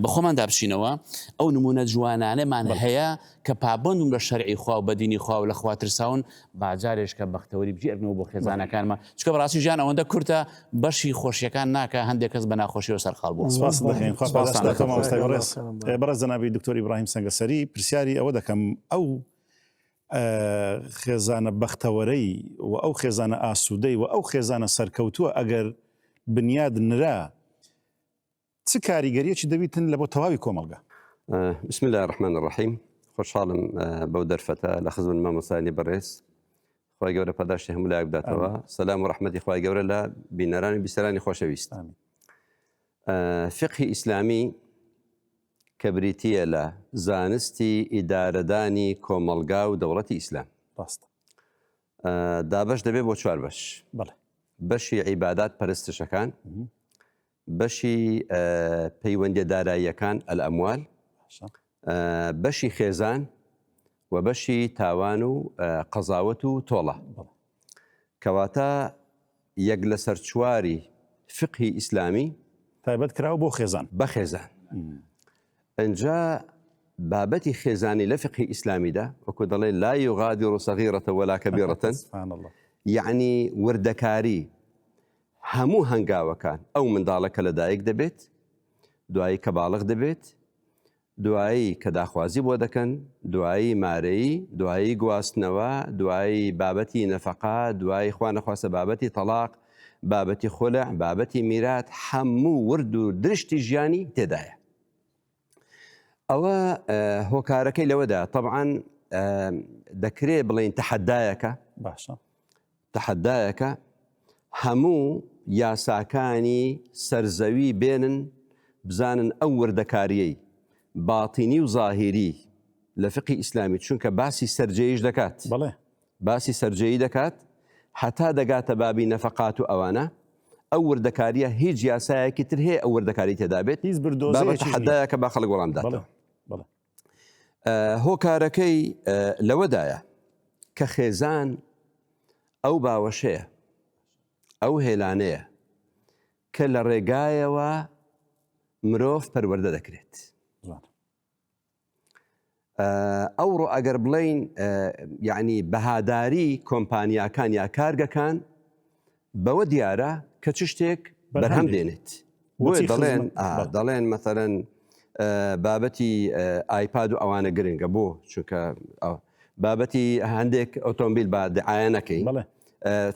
F: بە خۆمان دابچینەوە ئەو نمونە جوانانەمان هەیە کە پابندم لە شەرعی خوا و بە دینی خوا و لە خوا ترساون باجارێش کە بەختەوەری بژێرنەوە بۆ خێزانەکانمان چکە بەڕاستی ژیان ئەوەندە کورتە بەشی خۆشیەکان ناکە هەندێک کەس بە ناخۆشیەوە سەرخاڵ بوو
B: بەڕێز جەنابی دکتۆر ئیبراهیم سەنگەسەری پرسیاری ئەوە دەکەم ئەو خێزانە بەختەوەرەی و ئەو خێزانە ئاسوودەی و ئەو خێزانە سەرکەوتووە ئەگەر بنیاد نرا چ کاریگەریەکی دەبیتن لە بۆ تەواوی کۆمەڵگە
G: بسم الله الرحمن الرحیم خۆشحاڵم بەو دەرفەتە لە خزم مامۆستانی بەڕێز خی گەورە پەداشتی هەموو لای بداتەوە سەلام و ڕەحمەتی خی گەورە لە بینەرانی بیسەرانی خۆشەویست فقهی ئیسلامی کە بریتیە لە زانستی ئیدارەدانی کۆمەڵگا و دەوڵەتی ئیسلام دابەش دەبێت بۆ چوار بەش بەشی عیبادات پەرستشەکان بەشی پەیوەندیە داراییەکان ئەلئەموال بەشی خێزان و بەشی تاوان و قەزاوەت و تۆڵە کەواتە یەک لەسەر چواری فقهی ئیسلامی
B: تایبەت کراوە بۆ خێزان
G: بە خێزان ئەنجا بابەتی خێزانی لە فقهی ئیسلامیدا وەکو دەڵێ لا یوغادیڕ سەغیرەتە وەلا کەبیرەتەن یعنی وردەکاری هەموو هەنگاوەکان ئەو منداڵەکە لەدایک دەبێت دوایی کە باڵغ دەبێت دوایی کە داخوازی بۆ دەکەن دوایی مارەی دوایی گواستنەوە دوایی بابەتی نەفەقا دوایی خوا نەخواستە بابەتی تەلاق بابەتی خولع بابەتی میرات هەموو ورد و درشتی ژیانی تێدایە ئەوە هۆکارەکەی لەوەدا طبعاً دەکرێت بڵێن تەحەدایەکە
B: باشە
G: تەحەدایەکە هەموو یاساکانی سەرزەوی بێنن بزانن ئەو وردەکاریەی باتینی و ظاهیری لە فقهی ئیسلامی چونکە باسی سەرجەییش دەکات باسی سەرجەیی دەکات هەتا دەگاتە بابی نەفەقات و ئەوانە ئەو وردەکاریە هیچ یاسایەکی تر هەیە ئەو وردەکاری تێدا بێت بابەت تەحەدایەکە با خەڵک وەڵام داتەوە هۆکارەکەی لەوەدایە کە خێزان ئەو باوەشەیە ئەو هێلانەیە کە لە ڕێگایەوە مرۆڤ پەروەردە دەکرێت ئەوڕۆ ئەگەر بڵین یعنی بەهاداری کۆمپانیاکان یا کارگەکان بەوە دیارە کە چ شتێک بەرهەم دێنێت بۆیە دەڵێن مەثەرەن بابەتی ئایپاد و ئەوانە گرنگە بۆ چونکە بابەتی هەندێک ئۆتۆمبیل با دعایە نەکەی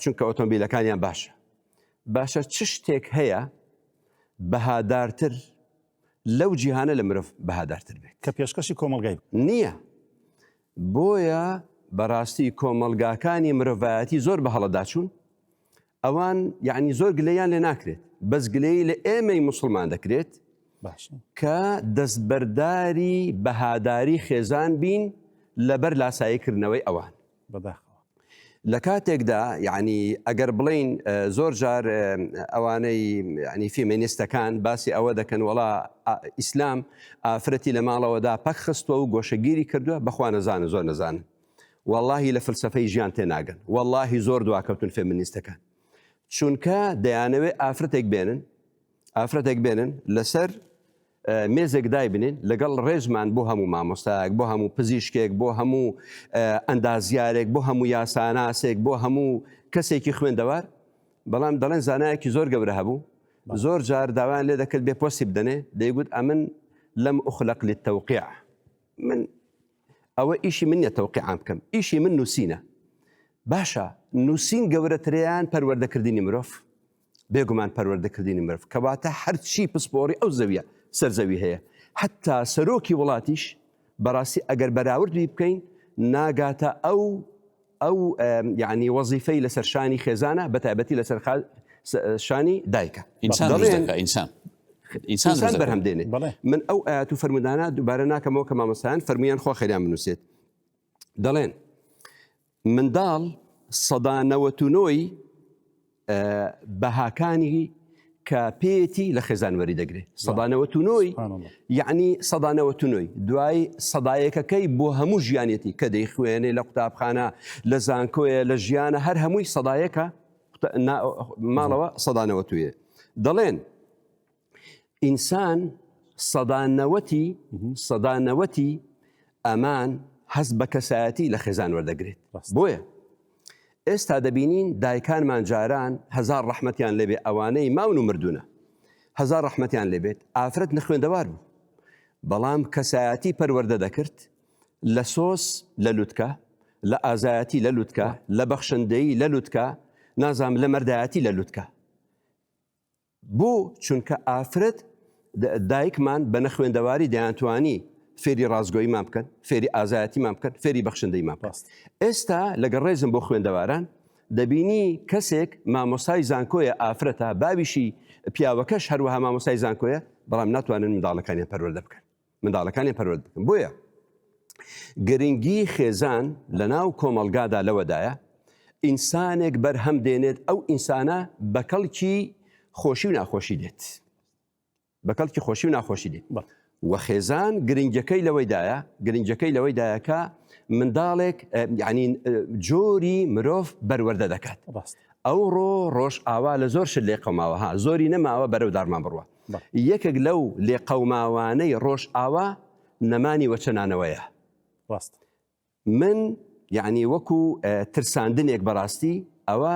G: چونکە ئۆتۆمبیلەکانیان باشە چ شتێک هەیە بەهادارتر لەو جیهانە لە مرۆڤ بەهادارتر بێت
B: کە پێشکەشی کۆمەلگای
G: نییە. بۆیە بەڕاستی کۆمەلگاکانی مرۆڤایەتی زۆر بە هەڵەداچوون، ئەوان یعنی زۆر گلەیان لێ ناکرێت، بەس گلەی لە ئێمەی موسڵمان دەکرێت کە دەستبەرداری بەهاداری خێزان بین لەبەر لاساییکردنەوەی ئەوان. لە کاتێکدا یعنی ئەگەر بڵین زۆر جار ئەوانەی ینی فیمینیستەکان باسی ئەوە دەکەن وڵا ئیسلام ئافرەتی لە ماڵەوەدا پەک خستووە و گۆشەگیری کردووە، بەخوا نەزانن زۆر نەزانن، واللهی لە فلسفەی ژیان تێناگەن، واللهی زۆر دواکەوتن فێمینیستەکان، چونکە دەیانەوێت ئافرەتێک بێنن لەسەر مێزێک دایبنین لەگەڵ ڕێژمان بۆ هەموو مامۆستایەک، بۆ هەموو پزیشکێک، بۆ هەموو ئەندازیارێک، بۆ هەموو یاساناسێک، بۆ هەموو کەسێکی خوێندەوار، بەڵام دەڵێن زانایەکی زۆر گەورە هەبوو، زۆر جار داوایان لێ دەکرد بێ پۆستی بدەنێ، دەیگوت ئەمن لەم ئوخلق للتەوقیع، من ئەوە ئیشی من نیە تەوقیعام بکەم، ئیشی من نووسینە. باشە نووسین گەورەتریان پەروەردەکردنی مرۆڤ، بێگومان پەروەردەکردنی مرۆڤ، کەواتە هەرچی پسپۆڕی ئەو زەویە سەرزەوی هەیە، حتا سەرۆکی وڵاتیش بەڕاستی ئەگەر بەراوردی بکەین ناگاتە ئەو یعنی وەزیفەی لەسەر شانی خێزانە بە تایبەتی لەسەر شانی دایکە. ئینسان بەرهەم دێنێت. من ئەو ئاەت و فەرمودانە دووبارە ناکەمەوە کە مامۆستایان فەرمویان خۆ خەریان بنووسێت، دەڵێن منداڵ ١٩ بەهاکانی کە پێیەتی لە خێزانوەری دەگرێت، ١٩ یعنی ١٩ دوای سەدایەکەکەی بۆ هەموو ژیانێتی کە دەیخوێنێ لە قوتابخانە، لە زانکۆیە، لە ژیانە، هەر هەمووی سەدایەکە ماڵەوە ١٩ دەڵێن ئینسان ١٩ ئەمان هەست بە کەسایەتی لە خێزان وەردەگرێت. بۆیە ئێستا دەبینین دایکانمان جاران هەزار ڕەحمەتیان لێبێ، ئەوانەی ماون و مردوونە هەزار ڕەحمەتیان لێبێت، ئافرەت نەخوێندەوار بوو، بەڵام کەسایەتی پەروەردە دەکرد لە سۆس لە لووتکە، لە ئازایەتی لە لووتکە، لە بەخشندەیی لە لووتکە، نازام لە مەردایەتی لە لووتکە. بۆ چونکە ئافرەت دایکمان بە نەخوێندەواری دەیانتوانی فێری ڕازگۆییمان بکەن، فێری ئازایەتیمان بکەن، فێری بەخشندەیمان بکەن. ئێستا لەگەڵ ڕێزم بۆ خوێندەواران دەبینی کەسێک مامۆستای زانکۆیە ئافرەتە، باویشی پیاوەکەش هەروەها مامۆستای زانکۆیە، بەڵام ناتوانن منداڵەکانیان پەروەردە بکەن، منداڵەکانیان پەروەردە بکەن. بۆیە گرنگی خێزان لە ناو کۆمەلگادا لەوەدایە ئینسانێک بەرهەم دێنێت، ئەو ئینسانە بەکەڵکی خۆشی و ناخۆشی دێت، بەکەڵکی خۆشی و ناخۆشی دێت. و خێزان گرنگەکەی لەوەیدایە کە منداڵێک یعنی جۆری مرۆڤ بەروەردە دەکات. ئەوڕۆ ڕۆژ ئاوا لە زۆر شت لێ قەوماوە، زۆری نەماوە بەرەو دارمان بڕوە. یەکێک لەو لێ قەوماوانەی ڕۆژ ئاوا نەمانی وەچەنانەوەیە. من یعنی وەکو ترساندنێک بەڕاستی ئەوە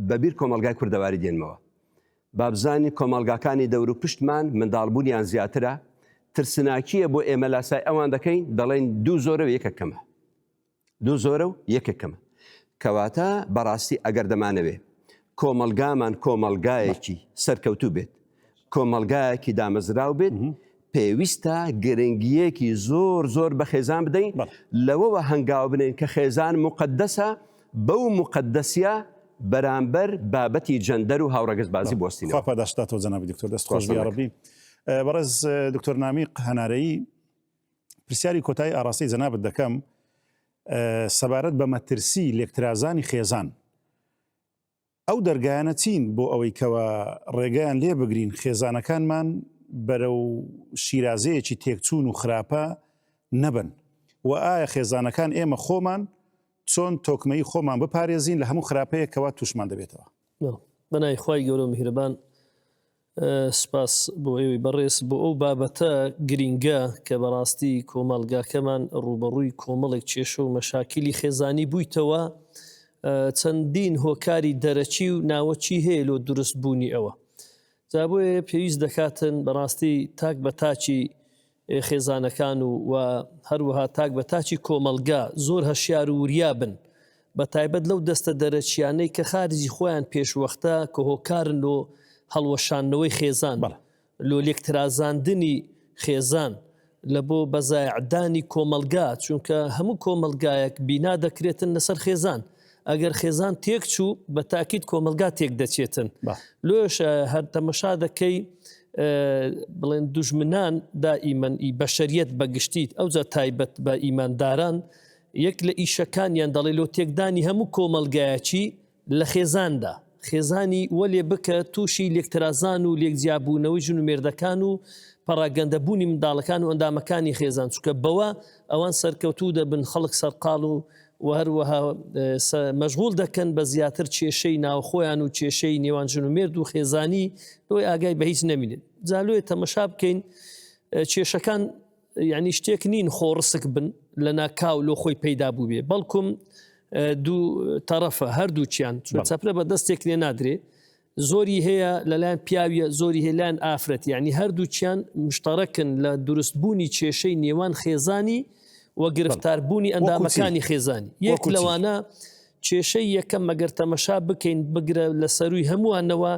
G: بەبیر کۆمەلگای کوردەواری دێنمەوە، بابزانی کۆمەلگاکانی دەور و پشتمان منداڵبوونیان زیاترە، ترسناکیە بۆ ئێمە لاسای ئەوان دەکەین، دەڵێن 2 زۆرە و 1 کەمە، 2 زۆرە و 1 کەمە. کەواتە بەڕاستی ئەگەر دەمانەوێ کۆمەلگامان کۆمەلگایەکی سەرکەوتوو بێت، کۆمەلگایەکی دامەزراو بێت، پێویستە گرنگیەکی زۆر بە خێزان بدەین، لەوەوە هەنگاو بنین کە خێزان مقدسە، بەو مقدسیە بەرامبەر بابەتی جەندەر و هاوڕەگەزبازی بۆستینەوە.
B: خوا پاداشتاتەوە جەنابی دکتۆر، دەست خۆش بێ یا ڕەبی. بەڕێز دکتۆر نامیق هەنارەیی، پرسیاری کۆتایی ئاڕاستەی جەنابت دەکەم سەبارەت بە مەترسی لێکترازانی خێزان. ئەو دەرگایانە چین بۆ ئەوەی کەوە ڕێگەیان لێ بگرین خێزانەکانمان بەرەو شیرازەیەکی تێکچوون و خراپە نەبن، و ئایا خێزانەکان ئێمە خۆمان چۆن تۆکمەی خۆمان بپارێزین لە هەموو خراپەیە کەوا تووشمان دەبێتەوە؟
H: بەنای خوای گەورە و میهرەبان، سپاس بۆ ئێوەی بەڕێز بۆ ئەو بابەتە گرینگە کە بەڕاستی کۆمەلگاکەمان ڕوبەڕووی کۆمەڵێک کێشە و مەشاکیلی خێزانی بوویتەوە چەندین هۆکاری دەرەچی و ناوەچی هەیە لۆ دروست بوونی ئەوە جا بۆیە پێویست دەکاتن بەڕاستی تاک بە تاچی خێزانەکان و هەروەها تاک بە تاچی کۆمەلگا زۆر هەشیار و وریا بن بە تایبەت لەو دەستە دەرەچیانەی کە خارجی خۆیان پێشوەختە کە هۆکارن لۆ هەڵوەشاندنەوەی خێزان لۆ لێکترازاندنی خێزان لە بۆ بەزایعدانی کۆمەلگا چونکە هەموو کۆمەلگایەک بینا دەکرێتن لەسەر خێزان ئەگەر خێزان تێک چوو بە تاکید کۆمەلگا تێک دەچێتن لۆش هەر تەمەشا دەکەی بڵێن دوژمنان دائیمەن بەشەریەت بەگشتیت ئەوجا تایبەت بە ئیمانداران یەک لە ئیشەکانیان دەڵێ لۆ تێکدانی هەموو کۆمەلگایەکی لە خێزاندا خێزانی وەلێ بکە تووشی لێکترازان و لێکجیابوونەوەی ژن و مێردەکان و پەڕاگەندەبوونی منداڵەکان و ئەندامەکانی خێزان چونکە بەوە ئەوان سەرکەوتوو دەبن خەڵک سەرقاڵ و هەروەها مەشغوڵ دەکەن بە زیاتر کێشەی ناوخۆیان و کێشەی نێوان ژن و مێرد و خێزانی لۆی ئاگای بە هیچ نەمینێت جالوێ تەمەشا بکەین کێشەکان یعنی شتێک نین خۆڕسک بن لە ناکاو لۆ خۆی پەیدا بوو بێ بەڵکم دوو تەرەفە هەردووچیان چەپرە بە دەستێک لێ نادرێ زۆری هەیە لەلایەن پیاویە زۆری هێلایەن ئافرەت یعنی هەردووچیان مشتەڕەکن لە دروستبوونی کێشەی نێوان خێزانی و گرفتاربوونی ئەندامەکانی خێزانی یەک لەوانە کێشەی یەکەم مەگەر تەمەشا بکەین بگرە لە سەروی هەمووانەوە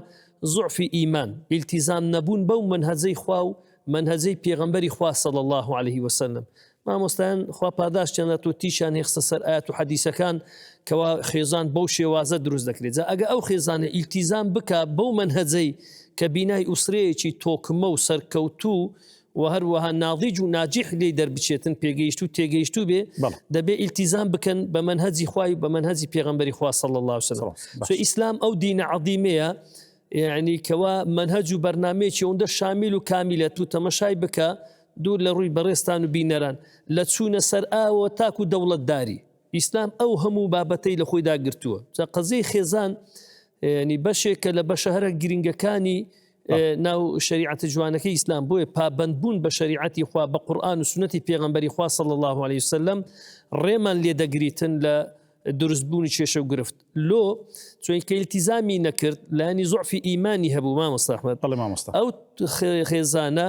H: زوعفی ئیمان ئیلتیزام نەبوون بەو منهەجەی خوا و منهەجەی پێغەمبەری خوا صلی الله عليه وسلم مامۆستایان خوا پاداشتیانە تۆ تیشان هێخستە سەر ئاەت و حەدیسەکان کەوا خێزان بەو شێوازە دروست دەکرێت جا ئەگە ئەو خێزانە ئیلتیزام بکە بەو منهەجەی کە بینای ئوسرەیەکی تۆکمە و سەرکەوتوو و هەروەها ناضیج و ناجیح لێی دەربچێتن پێگەیشت و تێگەیشتو بێ دەبێ ئیلتیزام بکەن بە منهەجی خوای بە منهەجی پێغەمبەری خوا صلی الله عليه وسلم ئیسلام ئەو دینە عەظیمەیە یعنی کەوا منهەج و بەرنامەیەکی ئەوەندە شامیل و کامیلە تو تەمەشای بکە دوور لە ڕووی بەڕێستان و بینەران لە چوونە سەر ئاوە تاکو دەوڵەتداری ئیسلام ئەو هەموو بابەتەی لە خۆی داگرتووە جا قەزەی خێزان ینی بەشێکە لە بەشە هەرە گرنگەکانی ناو شریعەتە جوانەکەی ئیسلام بۆیە پابەندبوون بە شریعەتی خوا بە قورئان و سنەتی پێغەمبەری خوا صلی الله عليه وسلم ڕێمان لێ دەگریتن لە دروستبوونی کێشە و گرفت لۆ چونکە ئیلتیزامی نەکرد لانی زوعفی ئیمانی هەبوو مامۆستا ئەحمەد ئەو خێزانە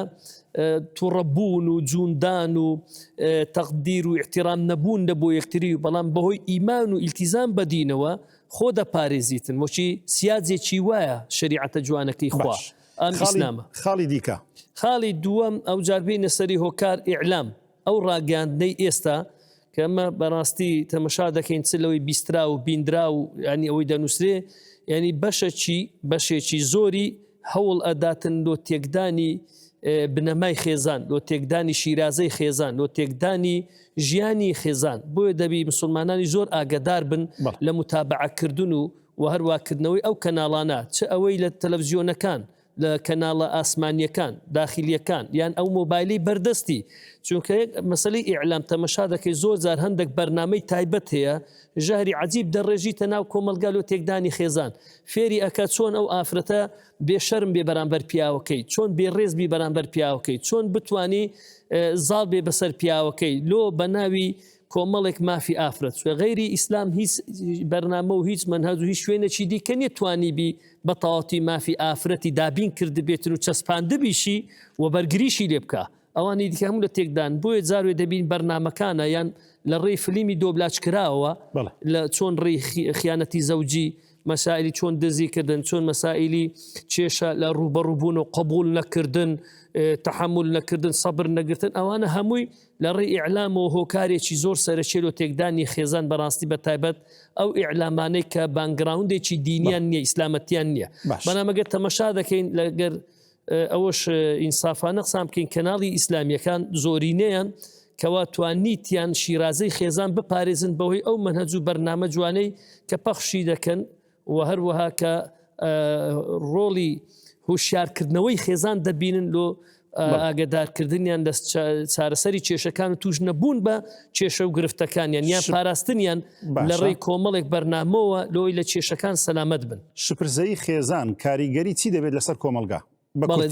H: تووڕەبوون و جووندان و تەقدیر و احترام نەبوون لە بۆ یەکتری و بەڵام بەهۆی ئیمان و ئیلتیزام بەدینەوە خۆ دەپارێزیتن وەچی سیادێکی وایە شریعەتە جوانەکەی خوا ئەم ئیسلامە
B: خاڵی دیکە
H: خاڵی دووەم ئەو جاربینە سەری هۆکار ئیعلام ئەو ڕاگەاندنەی ئێستا کە ئەمە بەڕاستی تەمەشا دەکەین چ لەوەی بیسترا و بیندرا و ینی ئەوەی دەنووسێ ینی بەشێکی زۆری هەوڵ ئەداتن لۆ تێکدانی بنەمای خێزان لۆ تێکدانی شیرازەی خێزان لۆ تێکدانی ژیانی خێزان بۆیە دەبی مسلمانانی زۆر ئاگدار بن لە متابعەکردن و هەروواکردنەوەی ئەو کەناڵانە چ ئەوەی لە تەلەڤیزیۆنەکان لە کەناڵە ئاسمانیەکان داخلیەکان یان ئەو مۆبایلی بەردەستی چونکە مەسەلەی ئیعلام تەمەشا دەکەی زۆر جار هەندێک بەرنامەی تایبەت هەیە ژاری عجیب دەڕێژیتە ناو کۆمەلگا و تێکدانی خێزان فێری ئەکە چۆن ئەو ئافرەتە بێشەرم بێ بەرامبەر پیاوەکەی چۆن بێڕێزبی بەرامبەر پیاوەکەی چۆن بتانی زاڵ بێ بەسەر پیاوەکەی لۆ بە ناوی کۆمەڵێک مافی ئافرەت غەیری ئیسلام هیچ بەرنامە و هیچ منهەج و هیچ شوێنێکی دیکە نێتوانی بی بە تەواوەتی مافی ئافرەتی دابین کرد بێتن و چەسپاندبیشی و بەرگریشی لێ بکە ئەوانی دیکە هەموو لە تێکدان بۆیە جاروێ دەبین بەرنامەکانە یان لە ڕێی فلیمی دۆبلاچکراوە لە چۆن ڕێی خیانەتی زەوجی مەسائلی چۆن دزیکردن چۆن مەسائلی کێشە لە ڕوبەڕووبوون و قبول نەکردن تحمل نەکردن سەبر نەگرتن ئەوانە هەمووی لە ڕێی ئیعلام و هۆکارێکی زۆر سەرچێت و تێکدانی خێزان بەڕاستی بە تایبەت ئەو ئیعلامانەی کە بانگراوندێکی دینیان نییە ئیسلامەتیان نییە بەنامەگەر تەمەشا دەکەین لەگەر ئەوەش ئینسافانە قسام بکەین کەناڵی ئیسلامیەکان زۆرینەیان کەوا توانیتیان شیرازەی خێزان بپارێزن بەوەی ئەو منهەج و بەرنامە جوانەی کە پەخشی دەکەن و هەروەها کە ڕۆڵی هوشیارکردنەوەی خێزان دەبینن لۆ ئاگدارکردنیان لە چارەسەری کێشەکان و توش نەبوون بە کێشە و گرفتەکانیان یان پاراستنیان لە ڕێی کۆمەڵێک بەرنامەوە لۆی لە کێشەکان سەلامەت بن
B: شپرزەی خێزان کاریگەری چی دەبێت لەسەر کۆمەلگا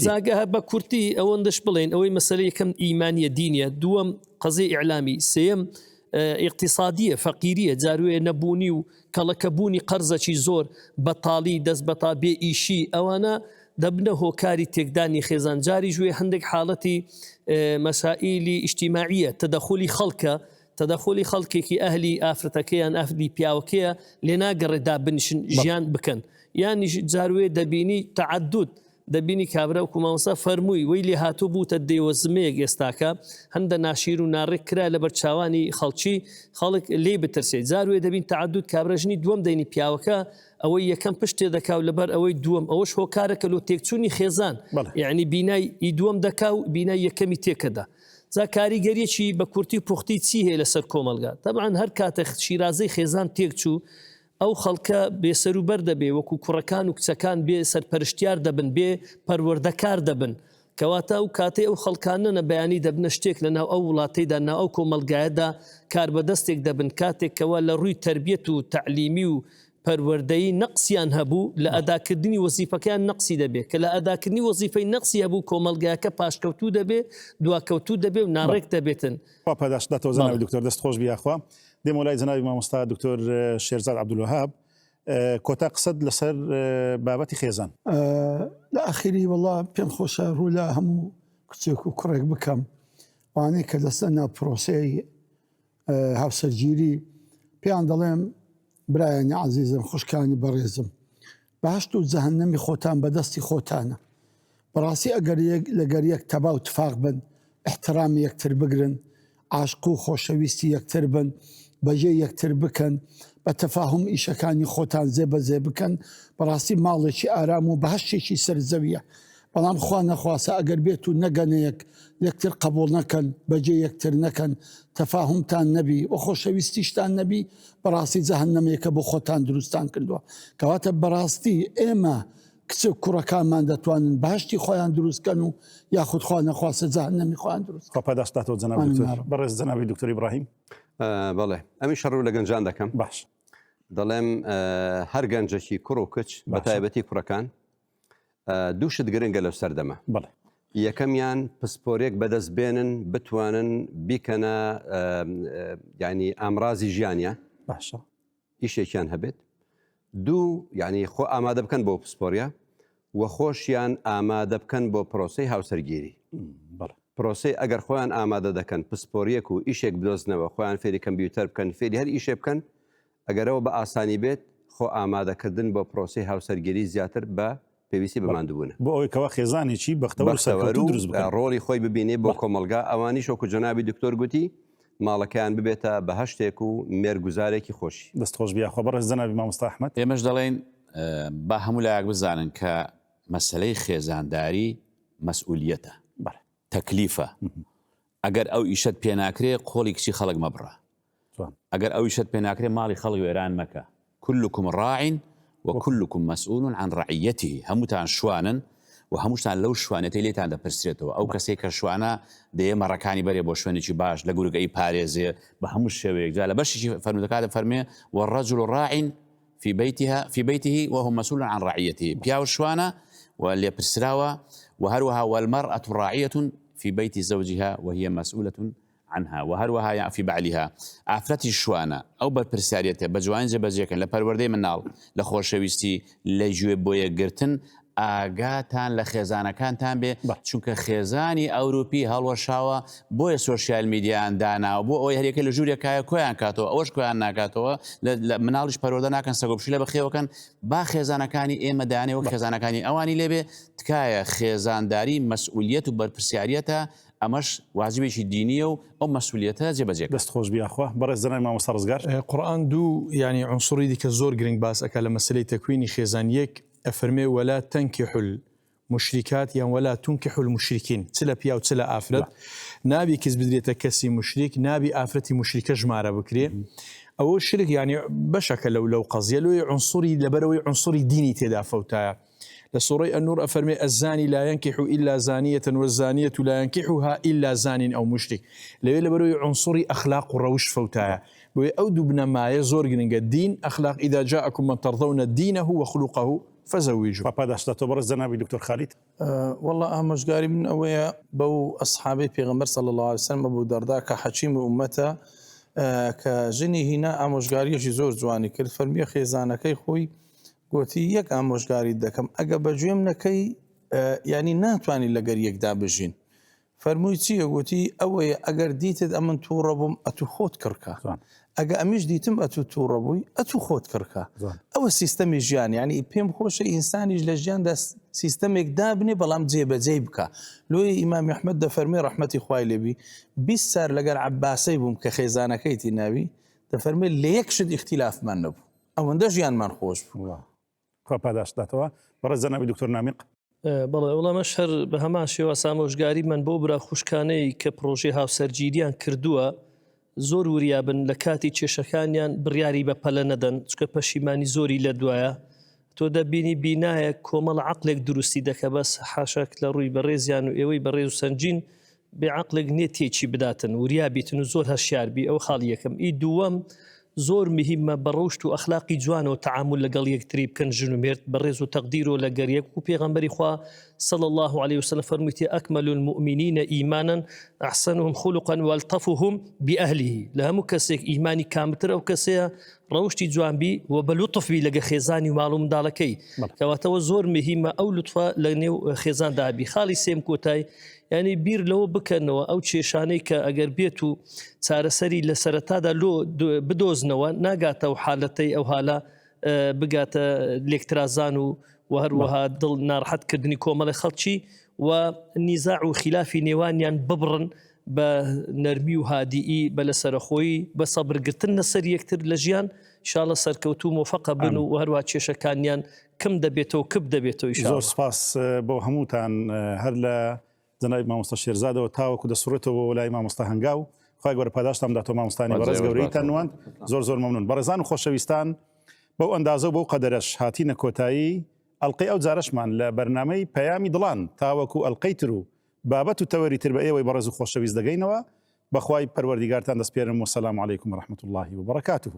H: زاگە بە کورتی ئەوەندەش بڵێن ئەوەی مەسەلەی یەکەم ئیمانیە دینیە دووەم قەزەی ئیعلامی سێم اقتصادیە فەقیریە جاروێ نەبوونی و کەڵەکەبوونی قەرزەکی زۆر بەتاڵی دەست بەتا بێ ئیشی ئەوانە دەبنە هۆکاری تێکدانی خێزان جاری ژوێ هەندێک حاڵەتی مەسائیلی ئیجتیماعیە تەدەخولی خەڵکە تەدەخۆلی خەڵکێکی ئەهلی ئافرەتەکەیان ئەهلی پیاوەکەیە لێ ناگەڕێدا بنشن ژیان بکەن یانی جاروێ دەبینی تەعەدود دەبینی کابرا و کوماوسا فەرمووی وەی لێ هاتوو بووتە دێوەزمەیەک ئێستاکە هەندە ناشیر و ناڕێک کرا لە بەرچاوانی خەڵکی خەڵک لێ بترسێت جاروێ دەبین تەعەدود کابراژنی دووەم دەینی پیاوەکە ئەوەی یەکەم پشتێ دەکاو لەبەر ئەوەی دووەم ئەوەش هۆکارەکە لۆ تێکچوونی خێزان یعنی بینای ئی دووەم دەکا و بینای یەکەمی تێکەدا زا کاریگەریەکی بە کورتی پوختی چی هەیە لەسەر کۆمەلگا طبعاً هەر کاتە شیرازەی خێزان تێکچوو ئەو خەڵکە بێسەر و بەر دەبێ وەکو کوڕەکان و کچەکان بێ سەرپەرشتیار دەبن بێ پەروەردەکار دەبن کەواتە ئەو کاتێ ئەو خەڵکانە بەیانی دەبنە شتێک لە ناو ئەو وڵاتەیدا ناو ئەو کۆمەلگایەدا کار بەدەستێک دەبن کاتێکەوە لە ڕووی تربیەت و تعلیمی و پەروەردەیی نەقسیان هەبوو لە ئەداکردنی وەزیفەکەیان نەقسی دەبێت کە لە ئەداکردنی وەزیفەی نەقسی هەبوو کۆمەلگایەکە پاشکەوتوو دەبێ دواکەوتوو دەبێ و ناڕێک دەبێتن
B: پاداش دەتەوە دکتۆر دەستخۆش بیاخوا دێمە لای جەنابی مامۆستا دکتۆر شێرزاد عەبدولوهاب کۆتا قسەت لەسەر بابەتی خێزان
C: لە ئاخری وەڵا پێم خۆشە ڕوو لە هەموو کچێک و کوڕێک بکەم وانەی کە لەسەر ناو پرۆسەی هاوسەرگیری پێیان دەڵێم برایانی عزیزم خوشکانی بەڕێزم بەهەشت و جەهەنەمی خۆتان بەدەستی خۆتانە بەڕاستی ئەگەر لەگەر یەک تەبا و تفاق بن احترامی یەکتر بگرن عاشق و خۆشەویستی یەکتر بن بەجێ یەکتر بکەن بە تەفاهم ئیشەکانی خۆتان زێبەزێ بکەن بەڕاستی ماڵێکی ئارام و بەهەشتێکی سەرزەویە بەڵام خوا نەخواسە ئەگەر بێت و نەگەنەیەک یەکتر قبول نەکەن بەجێ یەکتر نەکەن تەفاهمتان نەبی و خۆشەویستیشتان نەبی بەڕاستی جەهەنەمێکە بۆ خۆتان دروستان کردووە کەواتە بەڕاستی ئێمە کچە کوڕەکانمان دەتوانن باشتی خۆیان دروستکەن و یاخود خوا نەخواسە جەهەنەمی خۆیان دروست
B: پاداشتاتەوە جەنابی دکتۆر بەڕێز جەنابی دکتۆر ئیبراهیم
G: بەڵێ ئەمی شەڕوو لە گەنجان دەکەم
B: باش
G: دەڵێم هەر گەنجێکی کوڕ و کچ بە تایبەتی کوڕەکان دووشت گرنگە لەو سەردەمە
B: بەڵێ
G: یەکەمیان پسپۆرێک بەدەست بێنن بتوانن بیکەنە ینی ئامرازی ژیانیە
B: باشە
G: ئیشێکیان هەبێت دوو ینی خۆ ئامادە بکەن بۆ پسپۆریە و خۆشیان ئامادە بکەن بۆ پرۆسەی هاوسەرگیری پرۆسی ئەگەر خۆیان ئامادە دەکەن پسپۆریەک و ئیشێک بدۆزنەوە خۆیان فێری کەمپیوتەر بکەن فێری هەر ئیشێ بکەن ئەگەرەوە بە ئاسانی بێت خۆ ئامادەکردن بۆ پرۆسی هاوسەرگیری زیاتر بە پێویستی بماندوبوون
B: بۆ ئەوەی کەوا خێزانێکی بەختەوە دروست
G: ڕۆڵی خۆی ببینێ بۆ کۆمەلگا ئەوانی شۆک و جەنابی دکتۆر گوتی ماڵەکەیان ببێتە بە هەشتێک و مێرگوزارێکی خۆشی
B: دەستخۆش بیاخوا بەڕێز جەنابی مامۆستا ئەحمەد
F: ئێمەش دەڵێن با هەموو لایەک بزانن کە مەسلەی خێزانداری مەسئولیەتە تەکلیفە ئەگەر ئەو ئیشت پێ ناکرێ قۆڵی کچی خەڵک مەبڕە ئەگەر ئەو ئیشت پێ ناکرێ ماڵی خەڵک وێران مەکە كلكم راع وكلكم مسؤول عن رعيته هەمووتان شوانن و هەمووشتان لەو شوانێتی لێتان دەپرسێتەوە ئەو کەسێک کە شوانە دەیە مەڕەکانی بەرێ بۆ شوێنێکی باش لە گورگەی پارێزێ بە هەموو شێوەیەک جا لە بەشێکی فەرمودەکە فەرمێ والرجل راع في بيته وهو مسؤول عن رعيته پیاو شوانە و لێ پرسراوە وهروها والمرأة راعية في بيت زوجها وهي مسؤولة عنها وهروها في بعلها ئافرەتی شوانە ئەو بەرپرسیارەتە بە جوان جێبەجێکن لە پەروەردەی مناڵ لە خۆشەویستی لە گوێ بۆ یەکگرتن ئاگاتان لە خێزانەکانتان بێ چونکە خێزانی ئەوروپی هەڵوەشاوە بۆیە سۆشیال میدیایان داناوە بۆ ئەوەی هەرێکە لە ژوورێکایە کۆیان کاتەوە ئەوەش کۆیان ناکاتەوە لە مناڵیش پەروەردە ناکەن سەگۆپشی لە بەخێوەکەن با خێزانەکانی ئێمە دانێەوە خێزانەکانی ئەوانی لێبێ تکایە خێزانداری مەسئولیەت و بەرپرسیارەتە ئەمەش واجبێکی دینیە و ئەو مەسئولیەتە جێبەجێ
B: دەستخۆش بیاخوا بەڕێز جەنابی مامۆستا ڕزگار
D: قورئان دوو ینی عنصری دیکە زۆر گرنگ باس ئەکا لە مەسلەی تەکوینی خێزان یەک ئەفەرمێ وەلا تەنکیحوا المشریکات یان وەلا تونکحوا المشریکین چ لە پیا و چ لە ئافرەت نابی کەس بدرێتە کەسی مشریک نابی ئافرەتی مشریکە ژمارە بکرێ ئەوە شرک ینی بەشەکە لەو قەزیە لەوەی عنصری لەبەرەوەی عنصری دینی تێدا فەوتایە لسورة النور أفرمي الزاني لا ينكح إلا زانية والزانية لا ينكحها إلا زان أو مشرك لو بروي عنصري أخلاق وروش فوتايا بوي أودو بنا ما يزور الدين أخلاق إذا جاءكم من ترضون دينه وخلقه فزوجوا.
B: فباداش تبرز جنابي دكتور خالد.
E: والله أمش قاري من أويا بو أصحابي في غمر صلى الله عليه وسلم أبو درداء كحكيم أمته کە ژنی هینا ئامۆژگاریەکی زۆر جوانی کرد فەرمیە خێزانەکەی خۆی گوتی یەک ئامۆژگاری دەکەم ئەگە بەگوێم نەکەی ینی ناتوانانی لەگەر یەکدا بژین فەرمووی چییە گوتی ئەوەیە ئەگەر دیتت ئەمن تووڕە بووم ئەتو خۆت کڕکە ئەگە ئەمیش دیتم ئەتو تووڕە بووی ئەتو خۆت کڕکە ئەوە سیستەمی ژیان ینی پێم خۆشە ئینسانیش لە ژیاندا سیستەمێک دابنێ بەڵام جێبەجێ بکە لۆی ئیمامی ئەحمەد دەفەرمێ ڕەحمەتی خوای لێبی 20 سار لەگەر عەباسەی بووم کە خێزانەکەیتی ناوی دەفەرمێ لە یەک شت ئیختیلافمان نەبوو ئەوەندە ژیانمان خۆش بوو
B: خوا پاداش داتەوە بەڕێز جەنابی دکتۆر نامیق
H: بەڵێ وەڵامەش هەر بە هەمان شێوە ئامۆژگاری من بۆ برا خوشکانەی کە پرۆژێ هاوسەرگیریان کردووە زۆر وریابن لە کاتی کێشەکانیان بڕیاری بە پەلە نەدەن چکە پەشیمانی زۆری لە دوایە تۆ دەبینی بینایە کۆمەڵ عەقلێک دروستی دەکە بەس حاشاک لە ڕووی بەڕێزیان و ئێوەی بەڕێز و سەنجین بێعەقلێک نێ تێکی بداتن وریابیتن و زۆر هەشیاربی ئەو خاڵی یەکەم ئی دووەم زۆر مهمە بەڕەوشت و ئەخلاقی جوانەوە تەعامل لەگەڵ یەکتری بکەن ژن و مێرد بەڕێز و تەقدیر و لەگەر یەک و پێغەمبەری خوا صلى الله عليه وسلم فرموویێ ئەکمەل المؤمنین ئیمانن ئەحسنهم خلقا والطفهم بأهله لە هەموو کەسێک ئیمانی کامتر ئەو کەسەیە ڕەوشتی جوانبی و بە لوتفبی لەگە خێزانی و ماڵ و منداڵەکەی کەواتەوە زۆر مهمە ئەو لوتفە لە نێو خێزاندابی خاڵی سێم کۆتای ینی بیر لەوە بکەنەوە ئەو کێشانەی کە ئەگەر بێت و چارەسەری لە سەرەتادا لۆ بدۆزنەوە ناگاتە و حالەتەی ئەو حالە بگاتە لێکترازان و هەروەها دڵ ناڕحەتکردنی کۆمەڵی خەڵکی و نیزاع و خلافی نێوانیان ببڕن بە نەرمی و هادیئی بە لە سەرخۆی بە سەبرگرتن لەسەر یەکتر لە ژیان ئینشاڵە سەرکەوتو مۆفەقە بن و هەروە کێشەکانیان کەم دەبێتەوە کب دەبێتەوە
B: زۆر سپاس بۆ هەمووتان هەر لە جەنابی مامۆستا شێرزادەوە تاوەکو دەسوڕێتەوە لای مامۆستا هەنگاو خی گەورە پاداشتان بداتەوە مامۆستانی بەڕێز گەورەیتان نوان زۆر مەمنون بەڕێزان و خۆشەویستان بەو ئەندازە و بەو قەدەرەش هاتینە کۆتایی ئەڵلقەی ئەو جارەشمان لە بەرنامەی پەیامی دڵان تاوەکو ئەڵلقەی تر و بابەت و تەوەری تر بە ئێوەی بەڕێز و خۆشەویست دەگەینەوە بەخوای پەروەردیگارتان دەسپێرم وسلام عەلەیکم ورحمة الله وبركاته.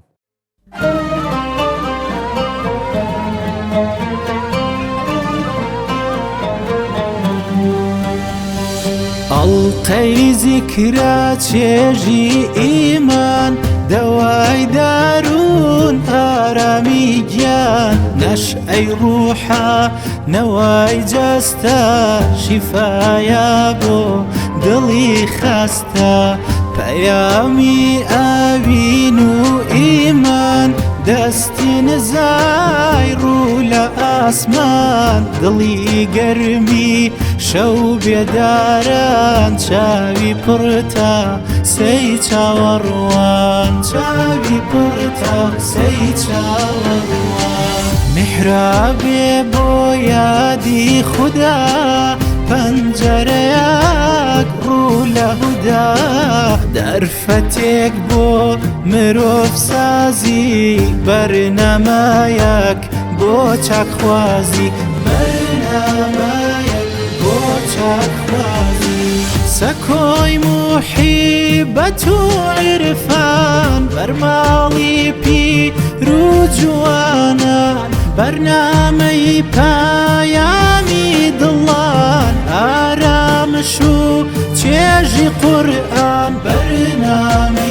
I: ئەڵقەی زیکرا چێژی ئیمان دەوای داروون ئارامی گیان نەشئەی ڕوحە نەوای جەستە شیفایە بۆ دڵی خەستە پەیامی ئاوین و ئیمان دەستی نزای ڕوو لە ئاسمان دڵی گەرمی شەو بێداران چاوی پڕتە سەی چاوەڕوان چاوی پڕتە سەی چاوەڕوان میحرابێ بۆ یادی خودا پەنجەرەیەک ڕوو لە هودا دەرفەتێک بۆ مرۆڤ سازی بەرنامەیەک بۆ چاکخوازی بەرنامەیەک بۆ چاکخوازی سەکۆی موحیبەت و عیرفان بەرماڵی پیر و جوانان بەرنامەی پەیامی دڵان ئارامش و چێژی قورئان بەرنامەی